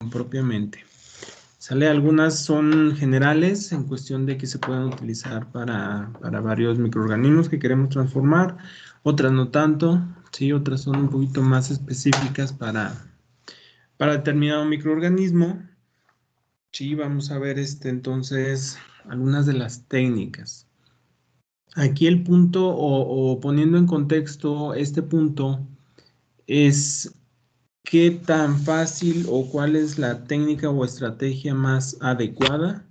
propiamente. ¿Sale? Algunas son generales en cuestión de que se pueden utilizar para varios microorganismos que queremos transformar, otras no tanto, ¿sí? Otras son un poquito más específicas para determinado microorganismo. Sí, vamos a ver entonces algunas de las técnicas. Aquí el punto, o poniendo en contexto este punto, es qué tan fácil o cuál es la técnica o estrategia más adecuada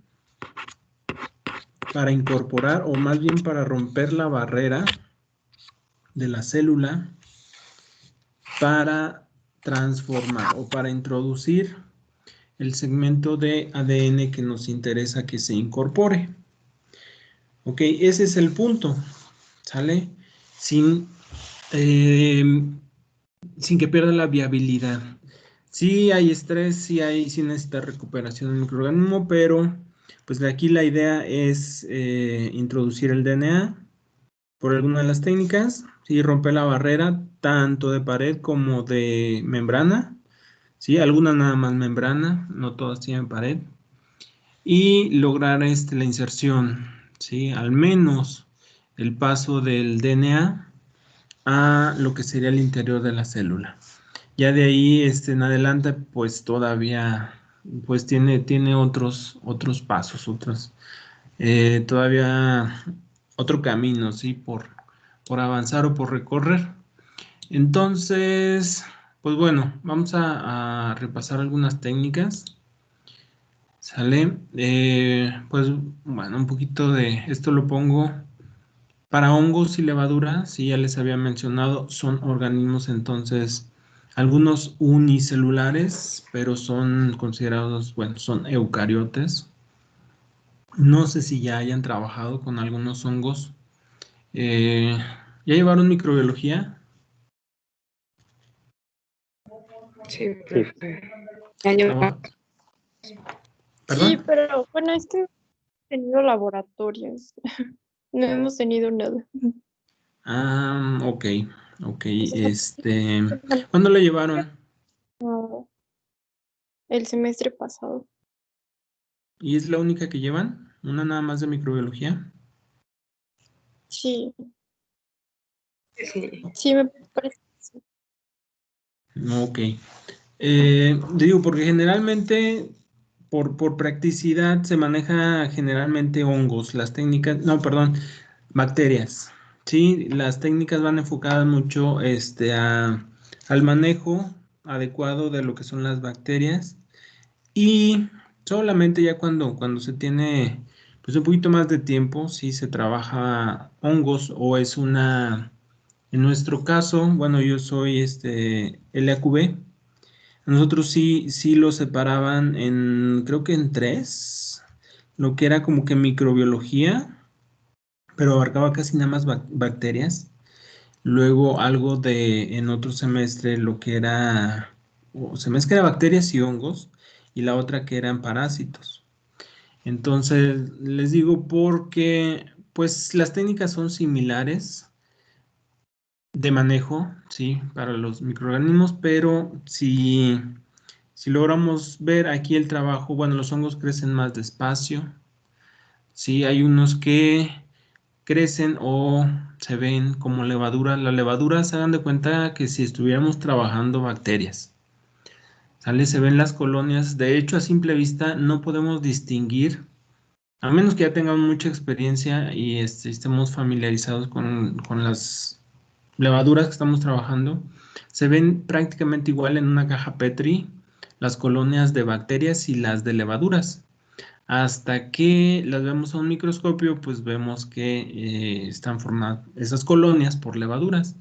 para incorporar o más bien para romper la barrera de la célula para transformar o para introducir el segmento de ADN que nos interesa que se incorpore. Ok, ese es el punto, ¿sale? Sin, sin que pierda la viabilidad. Sí hay estrés, sí necesita recuperación del microorganismo, pero pues de aquí la idea es introducir el DNA por alguna de las técnicas, ¿sí? Romper la barrera tanto de pared como de membrana, ¿sí? Algunas nada más membrana, no todas tienen pared, y lograr la inserción, ¿sí? Al menos el paso del DNA a lo que sería el interior de la célula. Ya de ahí en adelante, pues todavía pues tiene otros pasos, todavía otro camino, ¿sí? Por avanzar o por recorrer. Entonces, pues bueno, vamos a repasar algunas técnicas. ¿Sale? Pues bueno, un poquito de esto lo pongo para hongos y levaduras, sí, ya les había mencionado, son organismos entonces, algunos unicelulares, pero son considerados, bueno, son eucariotes. No sé si ya hayan trabajado con algunos hongos. ¿Ya llevaron microbiología? Sí, Sí. Trabaja- sí, ¿Perdón? pero bueno, es que hemos tenido laboratorios, no hemos tenido nada. Ah, ok, ok, ¿cuándo lo llevaron? No, el semestre pasado. ¿Y es la única que llevan? ¿Una nada más de microbiología? Sí, Sí. sí me parece que sí. Ok. Digo, porque generalmente por practicidad se maneja generalmente hongos, las técnicas, no, perdón, bacterias. Sí, las técnicas van enfocadas mucho al manejo adecuado de lo que son las bacterias y solamente ya cuando se tiene pues un poquito más de tiempo, si se trabaja hongos o es en nuestro caso, bueno, yo soy LAQB. Nosotros sí lo separaban creo que en tres, lo que era como que microbiología, pero abarcaba casi nada más bacterias. Luego algo en otro semestre, lo que era, o semestre que era bacterias y hongos, y la otra que eran parásitos. Entonces, les digo porque, pues, las técnicas son similares de manejo, sí, para los microorganismos, pero si logramos ver aquí el trabajo, bueno, los hongos crecen más despacio, sí, hay unos que crecen o se ven como levadura. Las levaduras, se hagan de cuenta que si estuviéramos trabajando bacterias, ¿sale? Se ven las colonias, de hecho a simple vista no podemos distinguir, a menos que ya tengamos mucha experiencia y estemos familiarizados con las levaduras que estamos trabajando, se ven prácticamente igual en una caja Petri las colonias de bacterias y las de levaduras. Hasta que las vemos a un microscopio, pues vemos que están formadas esas colonias por levaduras.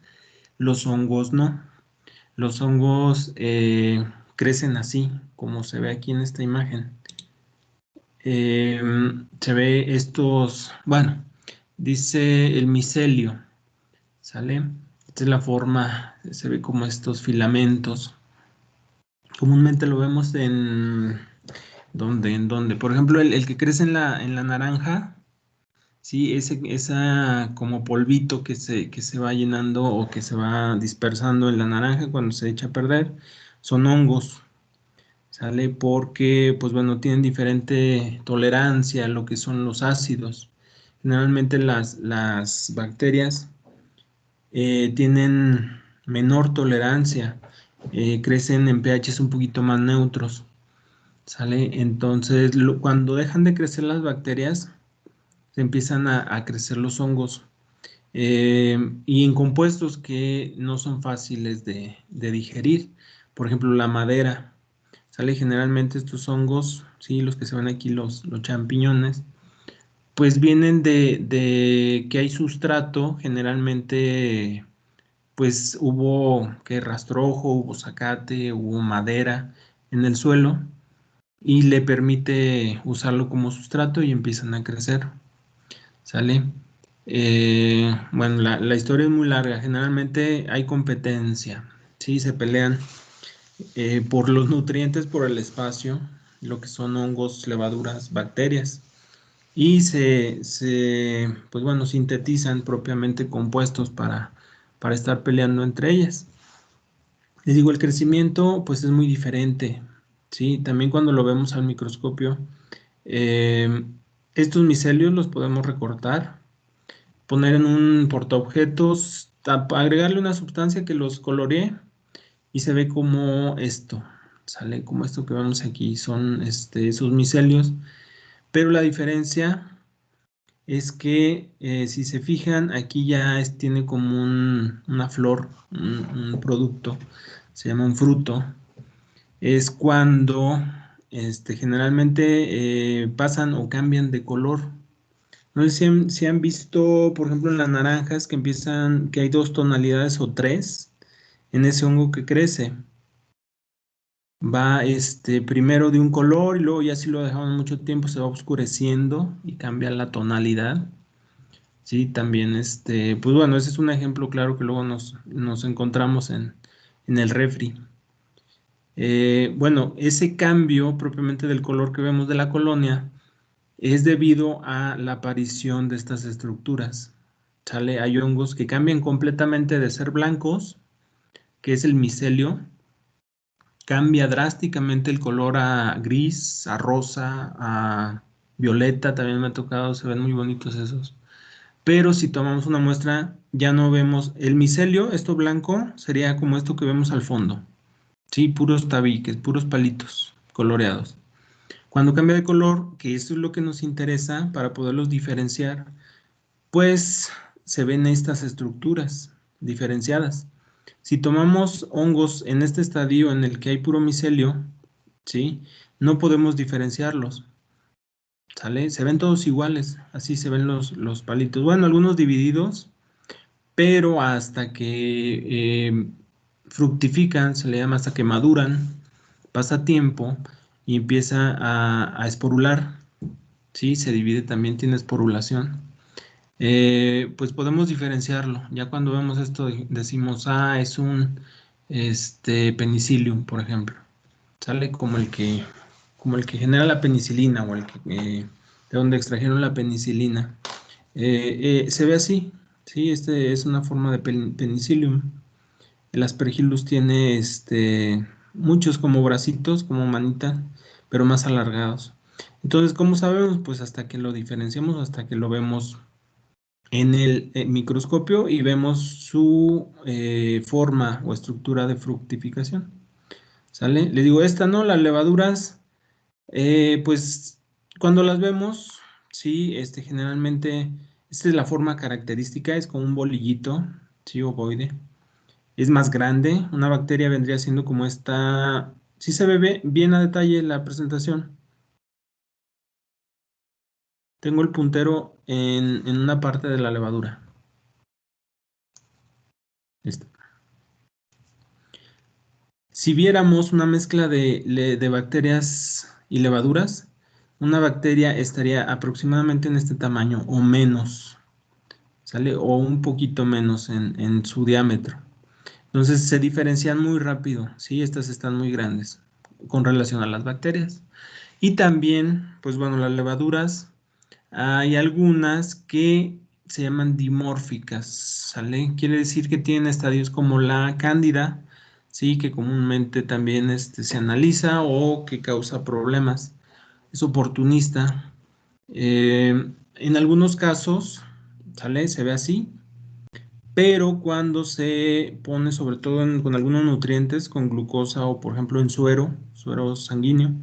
Los hongos no. Los hongos crecen así, como se ve aquí en esta imagen. Se ve bueno, dice el micelio, ¿sale? Esta es la forma, se ve como estos filamentos. Comúnmente lo vemos ¿en dónde? Por ejemplo, el que crece en la naranja, sí, esa como polvito que se va llenando o que se va dispersando en la naranja cuando se echa a perder, son hongos, ¿sale? Porque, pues bueno, tienen diferente tolerancia a lo que son los ácidos. Generalmente las bacterias tienen menor tolerancia, crecen en pHs un poquito más neutros, ¿sale? Entonces, cuando dejan de crecer las bacterias, se empiezan a crecer los hongos. Y en compuestos que no son fáciles de digerir. Por ejemplo, la madera. Sale generalmente estos hongos, sí, los que se ven aquí, los champiñones, pues vienen de que hay sustrato, generalmente, pues hubo que rastrojo, hubo zacate, hubo madera en el suelo y le permite usarlo como sustrato y empiezan a crecer. ¿Sale? Bueno, la historia es muy larga. Generalmente hay competencia, ¿sí? Se pelean por los nutrientes, por el espacio, lo que son hongos, levaduras, bacterias. Y pues bueno, sintetizan propiamente compuestos para estar peleando entre ellas. Les digo, el crecimiento pues es muy diferente, ¿sí? También cuando lo vemos al microscopio, eh, estos micelios los podemos recortar, poner en un portaobjetos, agregarle una sustancia que los coloree y se ve como esto, sale como esto que vemos aquí, son sus micelios, pero la diferencia es que si se fijan, aquí ya tiene como una flor, un producto, se llama un fruto, es cuando generalmente pasan o cambian de color. No sé si han visto, por ejemplo, en las naranjas que empiezan, que hay dos tonalidades o tres en ese hongo que crece. Va primero de un color y luego ya si lo dejamos mucho tiempo se va oscureciendo y cambia la tonalidad. Sí, también pues bueno, ese es un ejemplo claro que luego nos encontramos en el refri. Bueno, ese cambio propiamente del color que vemos de la colonia es debido a la aparición de estas estructuras. ¿Sale? Hay hongos que cambian completamente de ser blancos, que es el micelio, cambia drásticamente el color a gris, a rosa, a violeta, también me ha tocado, se ven muy bonitos esos. Pero si tomamos una muestra, ya no vemos el micelio, esto blanco sería como esto que vemos al fondo, ¿sí? Puros tabiques, puros palitos coloreados. Cuando cambia de color, que eso es lo que nos interesa para poderlos diferenciar, pues se ven estas estructuras diferenciadas. Si tomamos hongos en este estadio en el que hay puro micelio, ¿sí? No podemos diferenciarlos, ¿sale? Se ven todos iguales, así se ven los palitos. Bueno, algunos divididos, pero hasta que fructifican, se le llama hasta que maduran, pasa tiempo y empieza a esporular, ¿sí? Se divide también, tiene esporulación. Pues podemos diferenciarlo. Ya cuando vemos esto decimos, es un penicillium, por ejemplo. Sale como el que genera la penicilina o el que, de donde extrajeron la penicilina. Se ve así, sí, es una forma de penicillium. El Aspergillus tiene muchos como bracitos, como manitas, pero más alargados. Entonces, ¿cómo sabemos? Pues hasta que lo diferenciamos, hasta que lo vemos en el microscopio y vemos su forma o estructura de fructificación. ¿Sale? Le digo, esta no, las levaduras, pues cuando las vemos, sí, generalmente, esta es la forma característica, es como un bolillito, sí, ovoide. Es más grande, una bacteria vendría siendo como esta, sí se ve bien a detalle la presentación. Tengo el puntero en una parte de la levadura. Esta. Si viéramos una mezcla de bacterias y levaduras, una bacteria estaría aproximadamente en este tamaño o menos, ¿sale? O un poquito menos en su diámetro. Entonces se diferencian muy rápido, ¿sí? Estas están muy grandes con relación a las bacterias. Y también, pues bueno, las levaduras, hay algunas que se llaman dimórficas, ¿sale? Quiere decir que tienen estadios como la cándida, sí, que comúnmente también se analiza o que causa problemas. Es oportunista. En algunos casos, ¿sale? Se ve así, pero cuando se pone sobre todo con algunos nutrientes, con glucosa o por ejemplo en suero sanguíneo,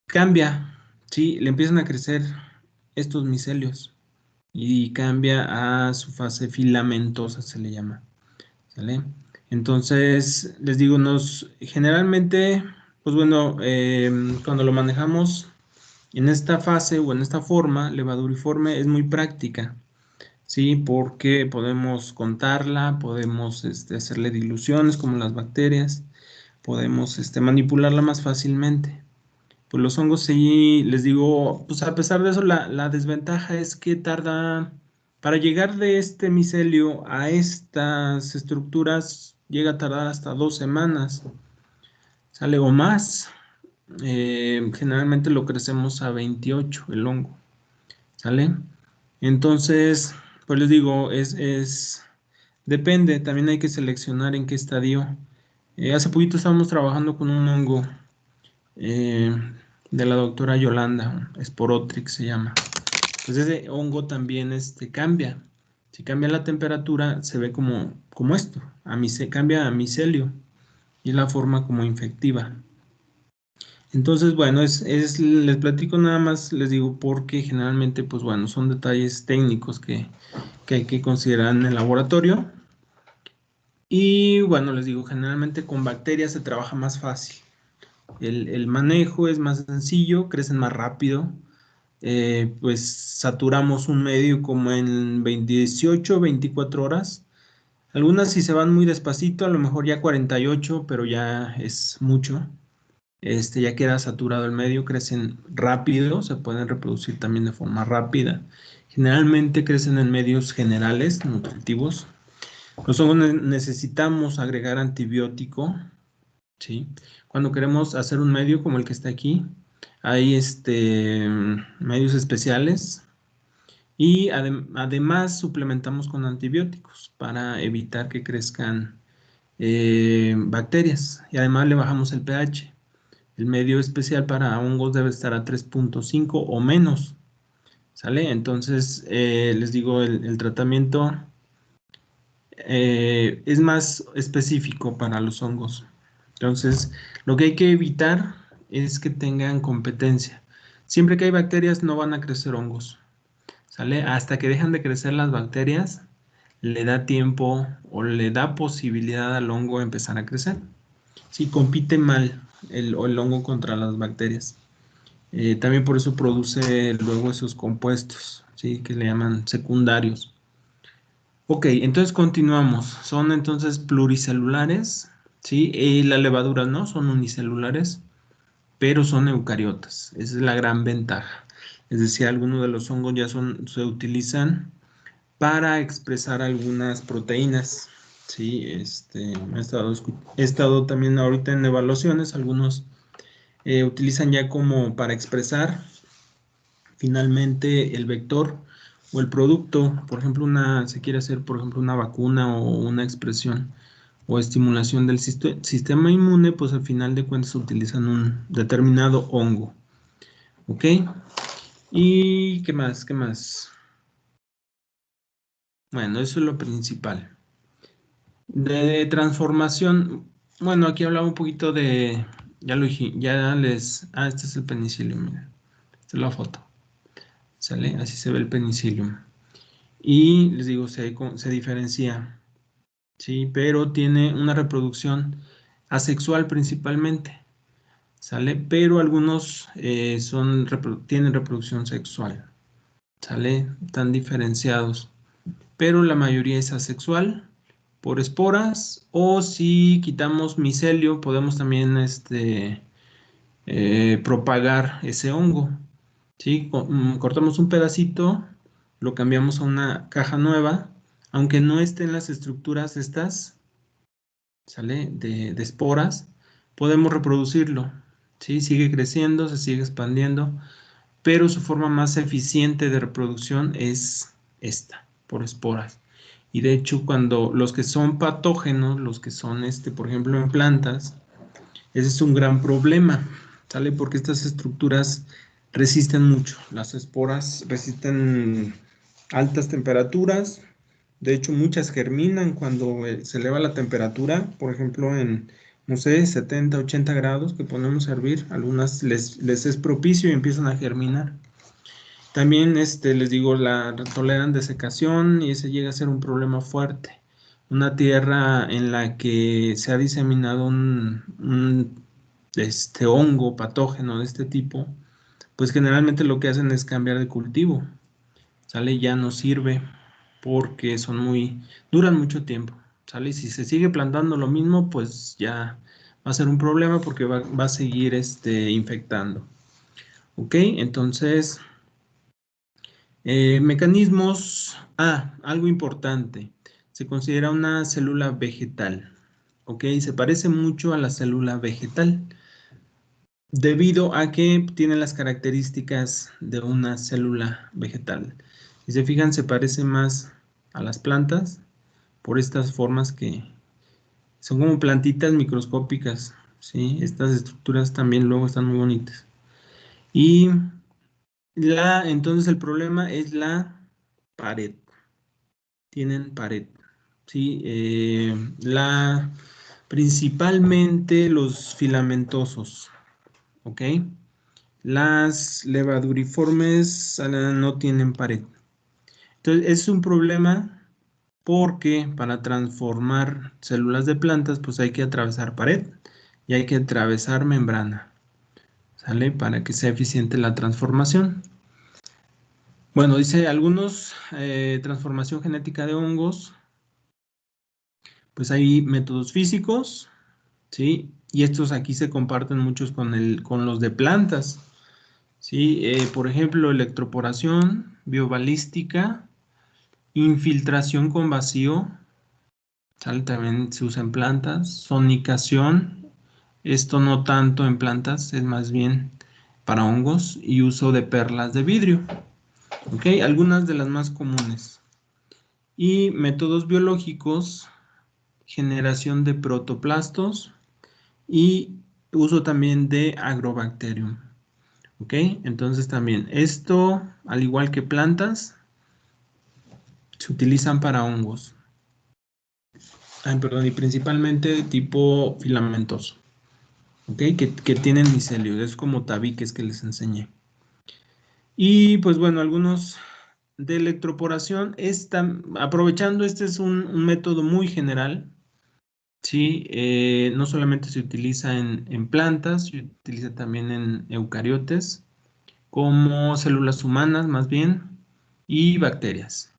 cambia, ¿sí? Le empiezan a crecer estos micelios y cambia a su fase filamentosa, se le llama, ¿sale? Entonces, les digo, generalmente, pues bueno, cuando lo manejamos en esta fase o en esta forma levaduriforme es muy práctica, ¿sí? Porque podemos contarla, podemos hacerle diluciones como las bacterias, podemos manipularla más fácilmente. Pues los hongos sí, les digo, pues a pesar de eso, la desventaja es que tarda, para llegar de este micelio a estas estructuras, llega a tardar hasta 2 semanas, sale o más. Generalmente lo crecemos a 28 el hongo, ¿sale? Entonces, pues les digo, depende, también hay que seleccionar en qué estadio. Hace poquito estábamos trabajando con un hongo eh, de la doctora Yolanda, Sporotrix se llama. Pues ese hongo también cambia. Si cambia la temperatura, se ve como esto, cambia a micelio y es la forma como infectiva. Entonces, bueno, les platico nada más, les digo, porque generalmente, pues bueno, son detalles técnicos que hay que considerar en el laboratorio. Y bueno, les digo, generalmente con bacterias se trabaja más fácil. El manejo es más sencillo, crecen más rápido. Pues saturamos un medio como en 18, 24 horas. Algunas si se van muy despacito, a lo mejor ya 48, pero ya es mucho. Ya queda saturado el medio, crecen rápido, se pueden reproducir también de forma rápida. Generalmente crecen en medios generales, nutritivos. Nosotros necesitamos agregar antibiótico, ¿sí? Cuando queremos hacer un medio como el que está aquí, hay medios especiales y además suplementamos con antibióticos para evitar que crezcan bacterias y además le bajamos el pH. El medio especial para hongos debe estar a 3.5 o menos, ¿sale? Entonces, les digo, el tratamiento es más específico para los hongos. Entonces, lo que hay que evitar es que tengan competencia. Siempre que hay bacterias no van a crecer hongos, ¿sale? Hasta que dejan de crecer las bacterias, le da tiempo o le da posibilidad al hongo empezar a crecer. Si compite mal el hongo contra las bacterias. También por eso produce luego esos compuestos, ¿sí? Que le llaman secundarios. Ok, entonces continuamos. Son entonces pluricelulares, ¿sí? Y las levaduras no, son unicelulares, pero son eucariotas. Esa es la gran ventaja. Es decir, algunos de los hongos ya se utilizan para expresar algunas proteínas, ¿sí? He estado también ahorita en evaluaciones, algunos utilizan ya como para expresar finalmente el vector o el producto. Por ejemplo, se quiere hacer, por ejemplo, una vacuna o una expresión o estimulación del sistema inmune, pues al final de cuentas utilizan un determinado hongo. ¿Ok? ¿Y qué más? ¿Qué más? Bueno, eso es lo principal. De transformación, bueno, aquí hablaba un poquito ya lo dije, este es el penicillium, mira, esta es la foto, ¿sale? Así se ve el penicillium. Y les digo, se diferencia, ¿sí? Pero tiene una reproducción asexual principalmente, ¿sale? Pero algunos tienen reproducción sexual, ¿sale? Están diferenciados, pero la mayoría es asexual por esporas o si quitamos micelio podemos también propagar ese hongo, ¿sí? Cortamos un pedacito, lo cambiamos a una caja nueva, aunque no estén las estructuras estas, ¿sale? De esporas, podemos reproducirlo, ¿sí? Sigue creciendo, se sigue expandiendo, pero su forma más eficiente de reproducción es esta, por esporas. Y de hecho, cuando los que son patógenos, los que son, por ejemplo, en plantas, ese es un gran problema, ¿sale? Porque estas estructuras resisten mucho. Las esporas resisten altas temperaturas. De hecho, muchas germinan cuando se eleva la temperatura, por ejemplo, en, no sé, 70, 80 grados que ponemos a hervir. Algunas les es propicio y empiezan a germinar. También, les digo, la toleran desecación y ese llega a ser un problema fuerte. Una tierra en la que se ha diseminado un hongo patógeno de este tipo, pues generalmente lo que hacen es cambiar de cultivo, ¿sale? Ya no sirve porque duran mucho tiempo, ¿sale? Y si se sigue plantando lo mismo, pues ya va a ser un problema porque va a seguir infectando. ¿Ok? Entonces, mecanismos. Algo importante. Se considera una célula vegetal. ¿Ok? Se parece mucho a la célula vegetal debido a que tiene las características de una célula vegetal. Si se fijan, se parece más a las plantas por estas formas que son como plantitas microscópicas, ¿sí? Estas estructuras también luego están muy bonitas. Y entonces el problema es la pared. Tienen pared, ¿sí? Principalmente los filamentosos, ¿ok? Las levaduriformes no tienen pared. Entonces, es un problema porque para transformar células de plantas, pues hay que atravesar pared y hay que atravesar membrana, ¿sale? Para que sea eficiente la transformación. Bueno, dice algunos, transformación genética de hongos, pues hay métodos físicos, ¿sí? Y estos aquí se comparten muchos con los de plantas, ¿sí? Por ejemplo, electroporación, biobalística, infiltración con vacío, ¿sale? También se usa en plantas, sonicación, esto no tanto en plantas, es más bien para hongos, y uso de perlas de vidrio, ¿ok? Algunas de las más comunes. Y métodos biológicos, generación de protoplastos y uso también de agrobacterium. ¿Ok? Entonces también esto, al igual que plantas, se utilizan para hongos. Perdón, y principalmente tipo filamentoso. ¿Ok? Que tienen micelio. Es como tabiques que les enseñé. Y pues bueno, algunos de electroporación. Aprovechando, este es un método muy general. Sí, no solamente se utiliza en plantas, se utiliza también en eucariotes, como células humanas más bien, y bacterias.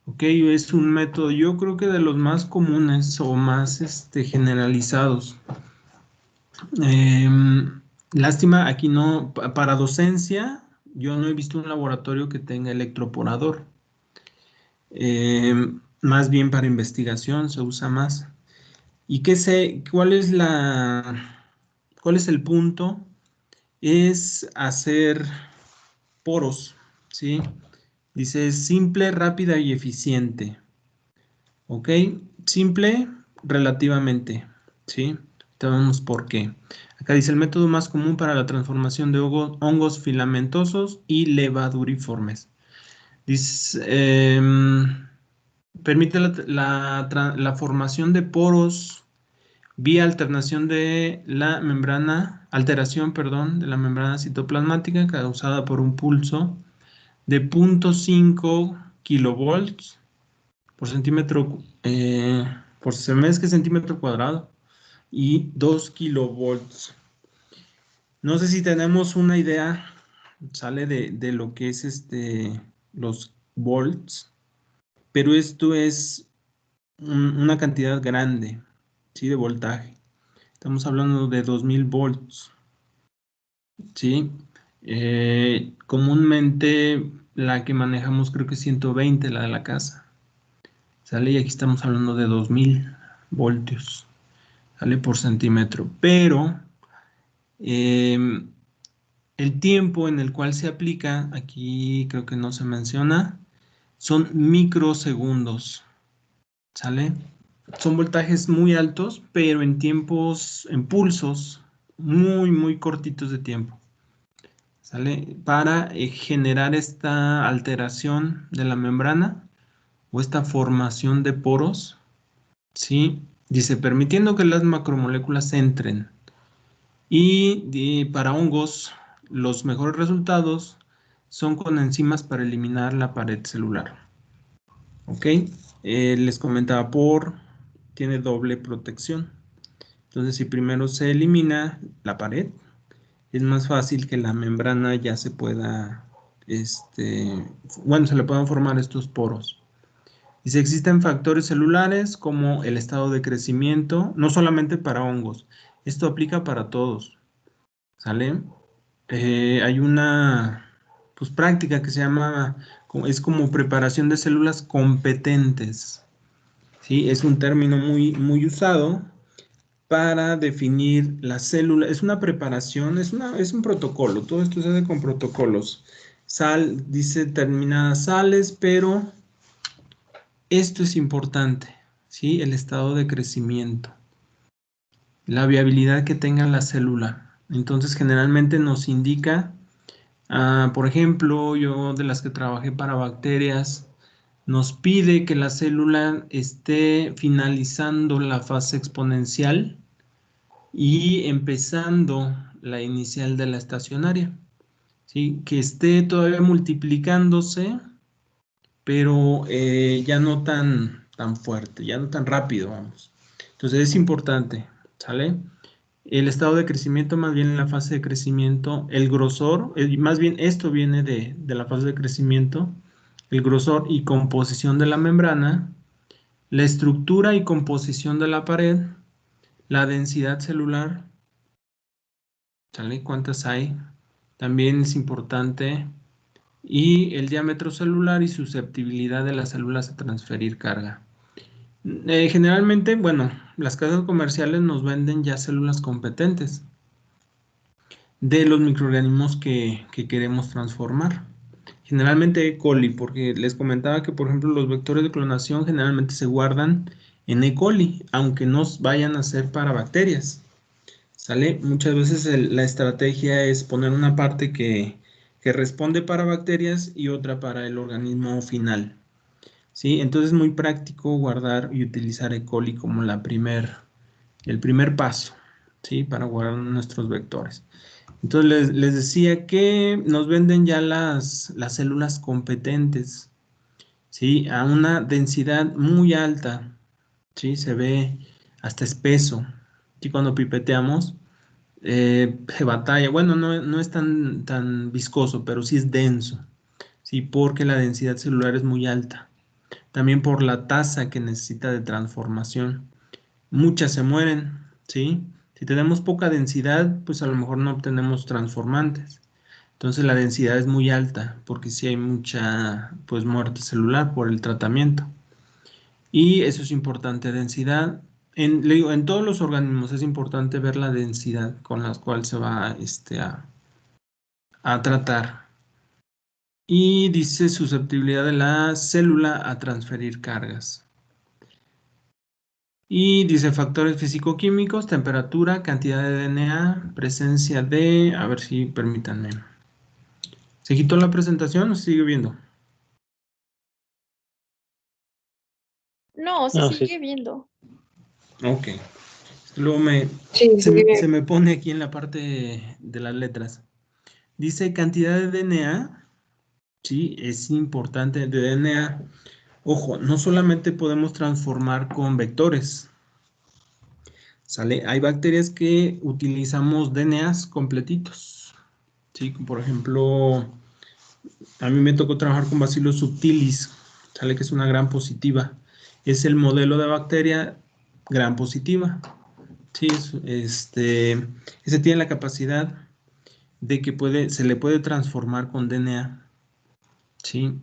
Ok, es un método, yo creo que de los más comunes o más generalizados. Lástima, aquí no, para docencia, yo no he visto un laboratorio que tenga electroporador. Más bien para investigación se usa más. ¿Y cuál es el punto? Es hacer poros, ¿sí? Dice simple, rápida y eficiente. ¿Ok? Simple relativamente, ¿sí? Te vemos por qué. Acá dice el método más común para la transformación de hongos filamentosos y levaduriformes. Dice, permite la formación de poros vía alteración, perdón, de la membrana citoplasmática causada por un pulso de 0.5 kilovolts por centímetro, se me es que centímetro cuadrado y 2 kilovolts. No sé si tenemos una idea, sale de lo que es los volts, pero esto es una cantidad grande, ¿sí? De voltaje. Estamos hablando de 2000 volts, ¿sí? Comúnmente la que manejamos creo que es 120, la de la casa. ¿Sale? Y aquí estamos hablando de 2000 voltios, ¿sale? Por centímetro. Pero el tiempo en el cual se aplica, aquí creo que no se menciona, son microsegundos, ¿sale? Son voltajes muy altos, pero en pulsos muy, muy cortitos de tiempo, ¿sale? Para generar esta alteración de la membrana o esta formación de poros, ¿sí? Dice, permitiendo que las macromoléculas entren. Y para hongos, los mejores resultados son con enzimas para eliminar la pared celular. ¿Ok? Les comentaba tiene doble protección. Entonces, si primero se elimina la pared, es más fácil que la membrana ya se pueda, bueno, se le puedan formar estos poros. Y si existen factores celulares como el estado de crecimiento, no solamente para hongos, esto aplica para todos, ¿sale? Hay una pues, práctica que se llama, es como preparación de células competentes, ¿sí? Es un término muy, muy usado para definir la célula. Es una preparación, es un protocolo, todo esto se hace con protocolos. Dice determinadas sales, pero esto es importante, ¿sí? El estado de crecimiento, la viabilidad que tenga la célula. Entonces, generalmente nos indica, por ejemplo, yo de las que trabajé para bacterias, nos pide que la célula esté finalizando la fase exponencial y empezando la inicial de la estacionaria, ¿sí? Que esté todavía multiplicándose, pero ya no tan fuerte, ya no tan rápido, vamos. Entonces es importante, ¿sale? El estado de crecimiento, más bien en la fase de crecimiento, el grosor, más bien esto viene de la fase de crecimiento, el grosor y composición de la membrana, la estructura y composición de la pared, la densidad celular, ¿sale? ¿Cuántas hay? También es importante. Y el diámetro celular y susceptibilidad de las células a transferir carga. Generalmente, bueno, las casas comerciales nos venden ya células competentes de los microorganismos que queremos transformar. Generalmente E. coli, porque les comentaba que, por ejemplo, los vectores de clonación generalmente se guardan en E. coli, aunque no vayan a ser para bacterias. ¿Sale? Muchas veces la estrategia es poner una parte que responde para bacterias y otra para el organismo final. ¿Sí? Entonces es muy práctico guardar y utilizar E. coli como el primer paso, ¿sí? Para guardar nuestros vectores. Entonces les decía que nos venden ya las células competentes, ¿sí? A una densidad muy alta, ¿sí? Se ve hasta espeso. Y cuando pipeteamos, se batalla. Bueno, no es tan viscoso, pero sí es denso, ¿sí? Porque la densidad celular es muy alta. También por la tasa que necesita de transformación. Muchas se mueren, ¿sí? Si tenemos poca densidad, pues a lo mejor no obtenemos transformantes. Entonces la densidad es muy alta, porque sí hay mucha, pues, muerte celular por el tratamiento. Y eso es importante, densidad. Le digo, en todos los organismos es importante ver la densidad con la cual se va a tratar. Y dice susceptibilidad de la célula a transferir cargas. Y dice factores físico-químicos, temperatura, cantidad de DNA, presencia de... A ver si permítanme. ¿Se quitó la presentación o se sigue viendo? No, se No, sí. sigue viendo. Ok. Luego Sí, se me pone aquí en la parte de las letras. Dice cantidad de DNA. Sí, es importante de DNA. Ojo, no solamente podemos transformar con vectores. ¿Sale? Hay bacterias que utilizamos DNAs completitos. Sí, por ejemplo, a mí me tocó trabajar con Bacillus subtilis. Sale que es una gran positiva. Es el modelo de bacteria gran positiva. Sí, ese tiene la capacidad de que se le puede transformar con DNA. ¿Sí?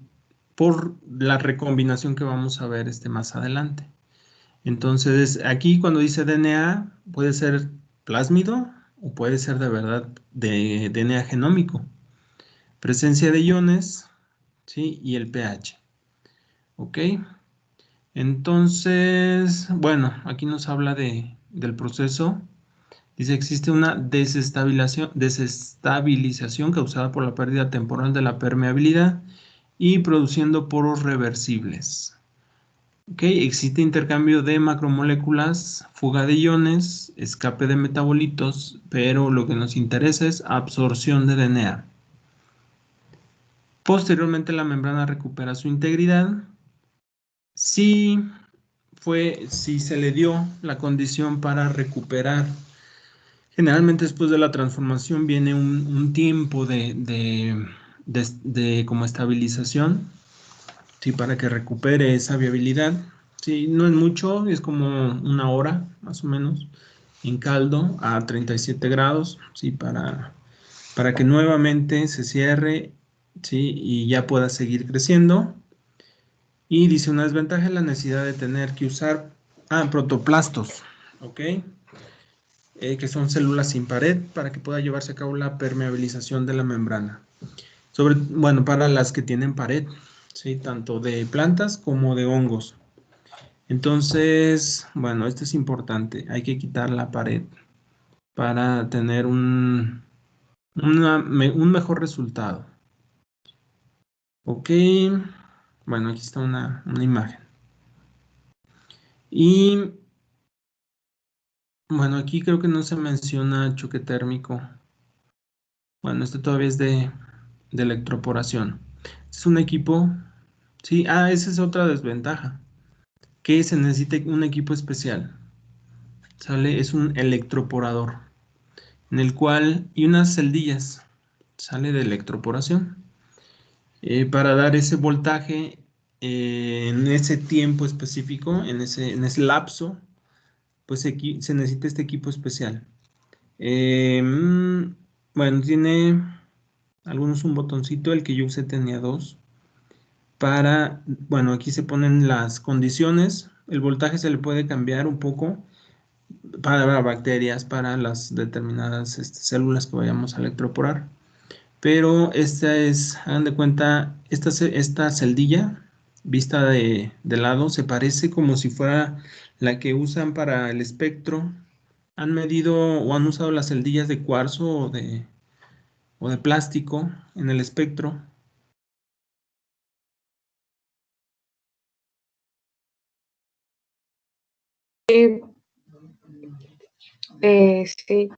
Por la recombinación que vamos a ver más adelante. Entonces, aquí cuando dice DNA, puede ser plásmido o puede ser de verdad de DNA genómico. Presencia de iones, ¿sí? Y el pH. ¿Ok? Entonces, bueno, aquí nos habla del proceso. Dice, existe una desestabilización causada por la pérdida temporal de la permeabilidad y produciendo poros reversibles. Ok, existe intercambio de macromoléculas, fuga de iones, escape de metabolitos, pero lo que nos interesa es absorción de DNA. Posteriormente la membrana recupera su integridad si se le dio la condición para recuperar. Generalmente después de la transformación viene un tiempo de como estabilización, ¿sí? Para que recupere esa viabilidad. Sí, no es mucho, es como una hora más o menos en caldo a 37 grados, ¿sí? Para que nuevamente se cierre, ¿sí? Y ya pueda seguir creciendo. Y dice una desventaja es la necesidad de tener que usar protoplastos, ¿ok? Que son células sin pared para que pueda llevarse a cabo la permeabilización de la membrana. Bueno, para las que tienen pared, ¿sí? Tanto de plantas como de hongos. Entonces, bueno, esto es importante. Hay que quitar la pared para tener un mejor resultado. Ok, bueno, aquí está una imagen. Y bueno, aquí creo que no se menciona choque térmico. Bueno, este todavía es de electroporación. Es un equipo, sí, esa es otra desventaja, que se necesita un equipo especial, ¿sale? Es un electroporador, en el cual, y unas celdillas, sale de electroporación, para dar ese voltaje en ese tiempo específico, en ese lapso, pues se necesita este equipo especial. Bueno, tiene algunos un botoncito, el que yo usé tenía dos. Bueno, aquí se ponen las condiciones, el voltaje se le puede cambiar un poco para bacterias, para las determinadas células que vayamos a electroporar. Pero hagan de cuenta, esta celdilla vista de lado se parece como si fuera la que usan para el espectro. ¿Han medido o han usado las celdillas de cuarzo o de plástico en el espectro? Sí, Que son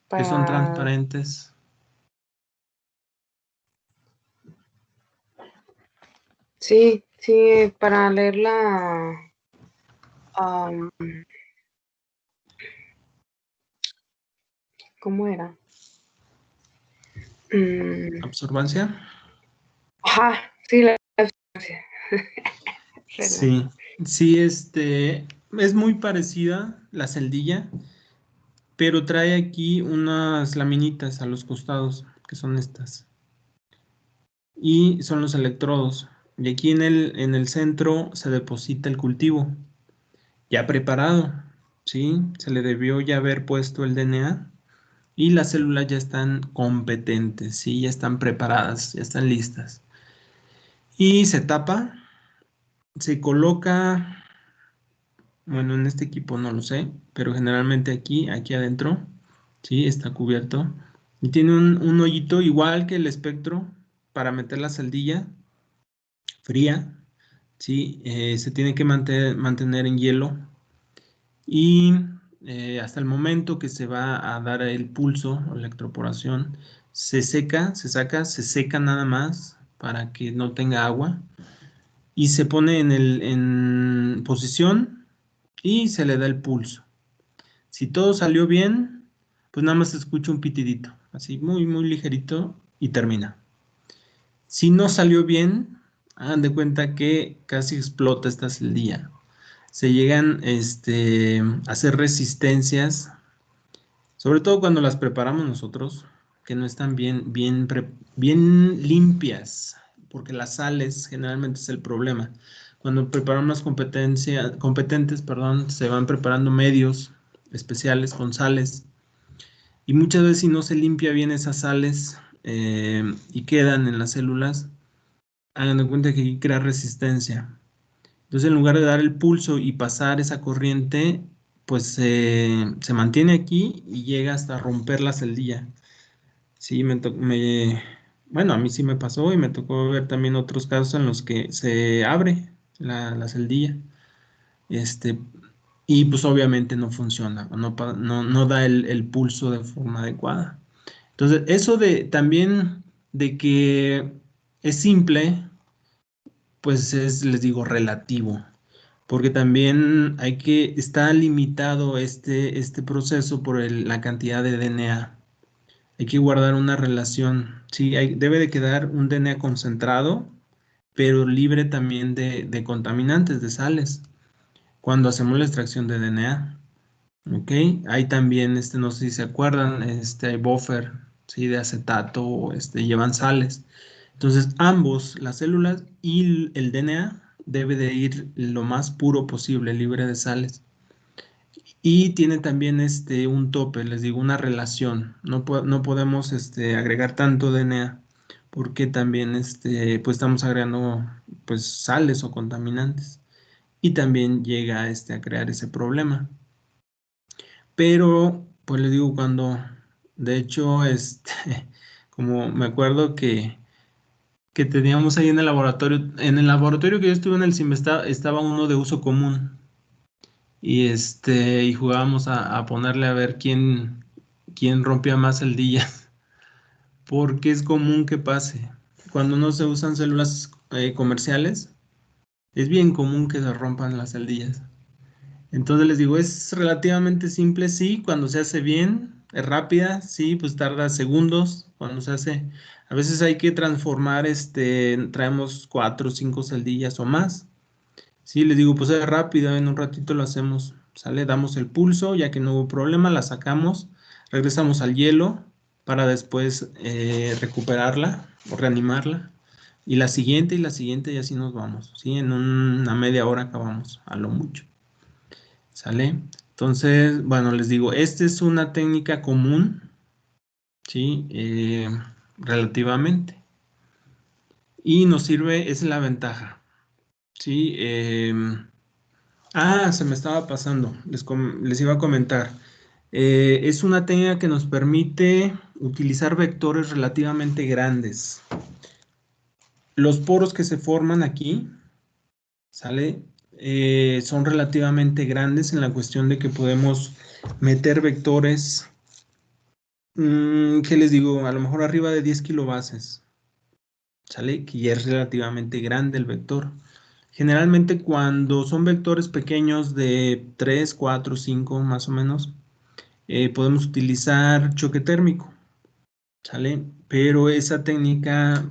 para... transparentes. Sí, sí, para leer la... ¿cómo era? ¿Absorbancia? Ajá, sí, la absorbancia. Sí, sí, es muy parecida la celdilla, pero trae aquí unas laminitas a los costados, que son estas. Y son los electrodos. Y aquí en el centro se deposita el cultivo, ya preparado, ¿sí? Se le debió ya haber puesto el DNA y las células ya están competentes, ¿sí? Ya están preparadas, ya están listas. Y se tapa, se coloca. Bueno, en este equipo no lo sé, pero generalmente aquí adentro, sí, está cubierto. Y tiene un hoyito igual que el espectro para meter la celdilla fría, sí, se tiene que mantener en hielo y hasta el momento que se va a dar el pulso o electroporación, se seca nada más para que no tenga agua y se pone en posición y se le da el pulso. Si todo salió bien, pues nada más se escucha un pitidito, así muy, muy ligerito y termina. Si no salió bien, hagan de cuenta que casi explota esta celdilla. Se llegan a hacer resistencias, sobre todo cuando las preparamos nosotros, que no están bien limpias, porque las sales generalmente es el problema. Cuando preparamos competentes, perdón, se van preparando medios especiales con sales y muchas veces si no se limpia bien esas sales y quedan en las células, hagan de cuenta que aquí crea resistencia Entonces, en lugar de dar el pulso y pasar esa corriente, pues se mantiene aquí y llega hasta romper la celdilla. Sí, bueno, a mí sí me pasó y me tocó ver también otros casos en los que se abre la celdilla. Este, y pues obviamente no funciona, no da el pulso de forma adecuada. Entonces, eso de también de que es simple, pues les digo, relativo, porque también está limitado este proceso por la cantidad de DNA. Hay que guardar una relación, sí, debe de quedar un DNA concentrado, pero libre también de contaminantes, de sales, cuando hacemos la extracción de DNA. ¿Ok? Hay también, no sé si se acuerdan, hay buffer, ¿sí? De acetato, llevan sales. Entonces, ambos, las células y el DNA, debe de ir lo más puro posible, libre de sales. Y tiene también un tope, les digo, una relación. No podemos agregar tanto DNA porque también pues estamos agregando pues sales o contaminantes. Y también llega a crear ese problema. Pero, pues les digo, de hecho, como me acuerdo que teníamos ahí en el laboratorio que yo estuve en el CIM estaba uno de uso común y jugábamos a ponerle a ver quién rompía más celdillas, porque es común que pase. Cuando no se usan células comerciales, es bien común que se rompan las celdillas. Entonces les digo, es relativamente simple, sí, cuando se hace bien, es rápida, sí, pues tarda segundos cuando se hace. A veces hay que transformar, traemos 4 o 5 celdillas o más. Sí, les digo, pues es rápido, en un ratito lo hacemos, ¿sale? Damos el pulso, ya que no hubo problema, la sacamos, regresamos al hielo para después recuperarla o reanimarla. Y la siguiente y así nos vamos, ¿sí? En una media hora acabamos, a lo mucho. ¿Sale? Entonces, bueno, les digo, esta es una técnica común, ¿sí? Relativamente. Y nos sirve, es la ventaja, ¿sí? Se me estaba pasando, les iba a comentar. Es una técnica que nos permite utilizar vectores relativamente grandes. Los poros que se forman aquí, ¿sale? Son relativamente grandes en la cuestión de que podemos meter vectores. ¿Qué les digo? A lo mejor arriba de 10 kilobases, ¿sale? Que ya es relativamente grande el vector. Generalmente cuando son vectores pequeños de 3, 4, 5 más o menos, podemos utilizar choque térmico, ¿sale? Pero esa técnica,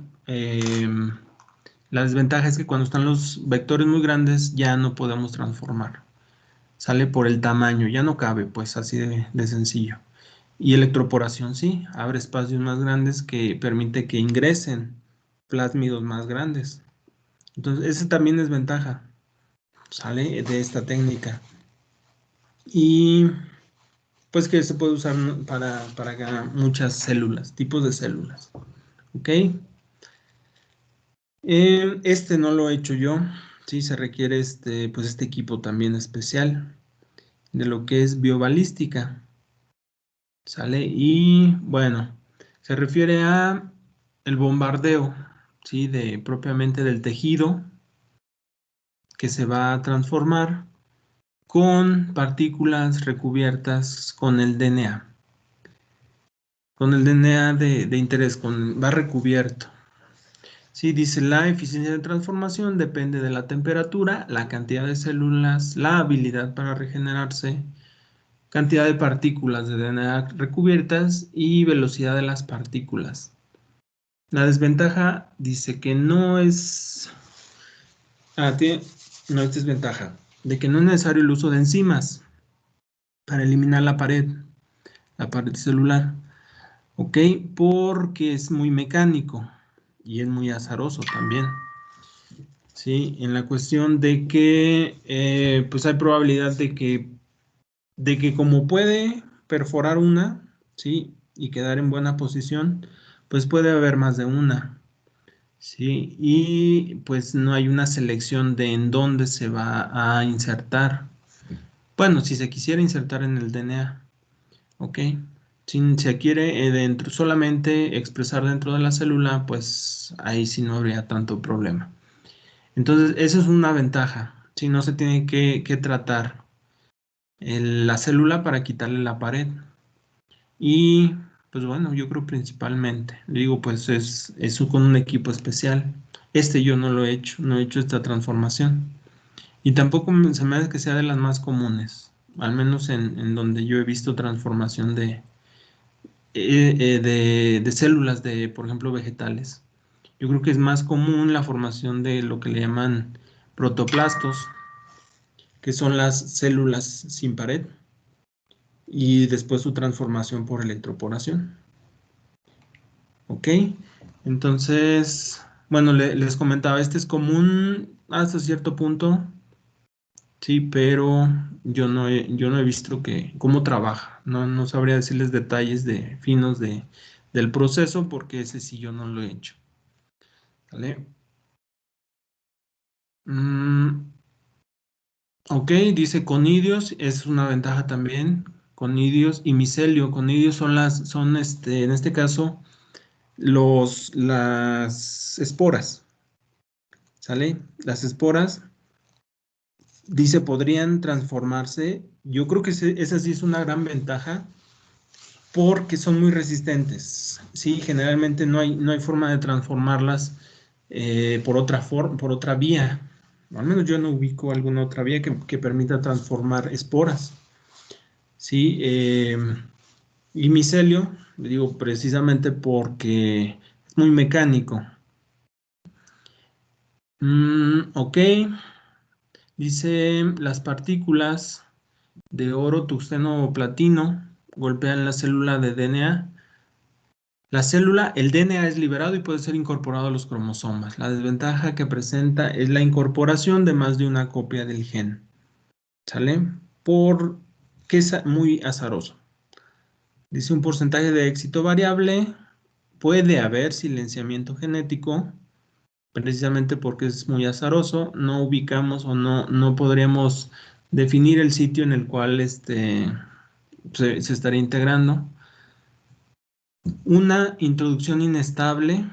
la desventaja es que cuando están los vectores muy grandes ya no podemos transformar, ¿sale? Por el tamaño, ya no cabe, pues así de sencillo. Y electroporación sí, abre espacios más grandes que permite que ingresen plásmidos más grandes. Entonces, esa también es ventaja, ¿sale? De esta técnica. Y pues que se puede usar para muchas células, tipos de células. ¿Ok? Este no lo he hecho yo. Sí, se requiere pues este equipo también especial de lo que es biobalística. ¿Sale? Y bueno, se refiere a el bombardeo, ¿sí? Propiamente del tejido que se va a transformar con partículas recubiertas con el DNA. Con el DNA de interés, va recubierto. Sí, dice la eficiencia de transformación depende de la temperatura, la cantidad de células, la habilidad para regenerarse, cantidad de partículas de DNA recubiertas y velocidad de las partículas. La desventaja dice que no es... no es desventaja, de que no es necesario el uso de enzimas para eliminar la pared celular, ¿ok? Porque es muy mecánico y es muy azaroso también, ¿sí? En la cuestión de que, pues hay probabilidad de que como puede perforar una, ¿sí? Y quedar en buena posición, pues puede haber más de una. Sí, y pues no hay una selección de en dónde se va a insertar. Bueno, si se quisiera insertar en el DNA, ok. Si se quiere dentro, solamente expresar dentro de la célula, pues ahí sí no habría tanto problema. Entonces, esa es una ventaja. Si no se tiene que tratar la célula para quitarle la pared. Y pues bueno, yo creo principalmente, digo, pues es con un equipo especial. Yo no lo he hecho, no he hecho esta transformación. Y tampoco se me hace que sea de las más comunes, al menos en donde yo he visto transformación de células de, por ejemplo, vegetales. Yo creo que es más común la formación de lo que le llaman protoplastos, que son las células sin pared, y después su transformación por electroporación. ¿Ok? Entonces, bueno, les comentaba, este es común hasta cierto punto, sí, pero yo no he visto cómo trabaja. No sabría decirles detalles finos del proceso porque ese sí yo no lo he hecho. ¿Vale? Ok, dice conidios, es una ventaja también. Conidios y micelio. Conidios en este caso, las esporas. ¿Sale? Las esporas, dice, podrían transformarse. Yo creo que esa sí es una gran ventaja porque son muy resistentes. Sí, generalmente no hay forma de transformarlas por otra vía. Al menos yo no ubico alguna otra vía que permita transformar esporas. Sí, y micelio, digo precisamente porque es muy mecánico. Ok, dice las partículas de oro, tungsteno o platino golpean la célula de DNA. El DNA es liberado y puede ser incorporado a los cromosomas. La desventaja que presenta es la incorporación de más de una copia del gen. ¿Sale? Porque es muy azaroso. Dice un porcentaje de éxito variable. Puede haber silenciamiento genético, precisamente porque es muy azaroso. No ubicamos o no podríamos definir el sitio en el cual se estaría integrando. Una introducción inestable,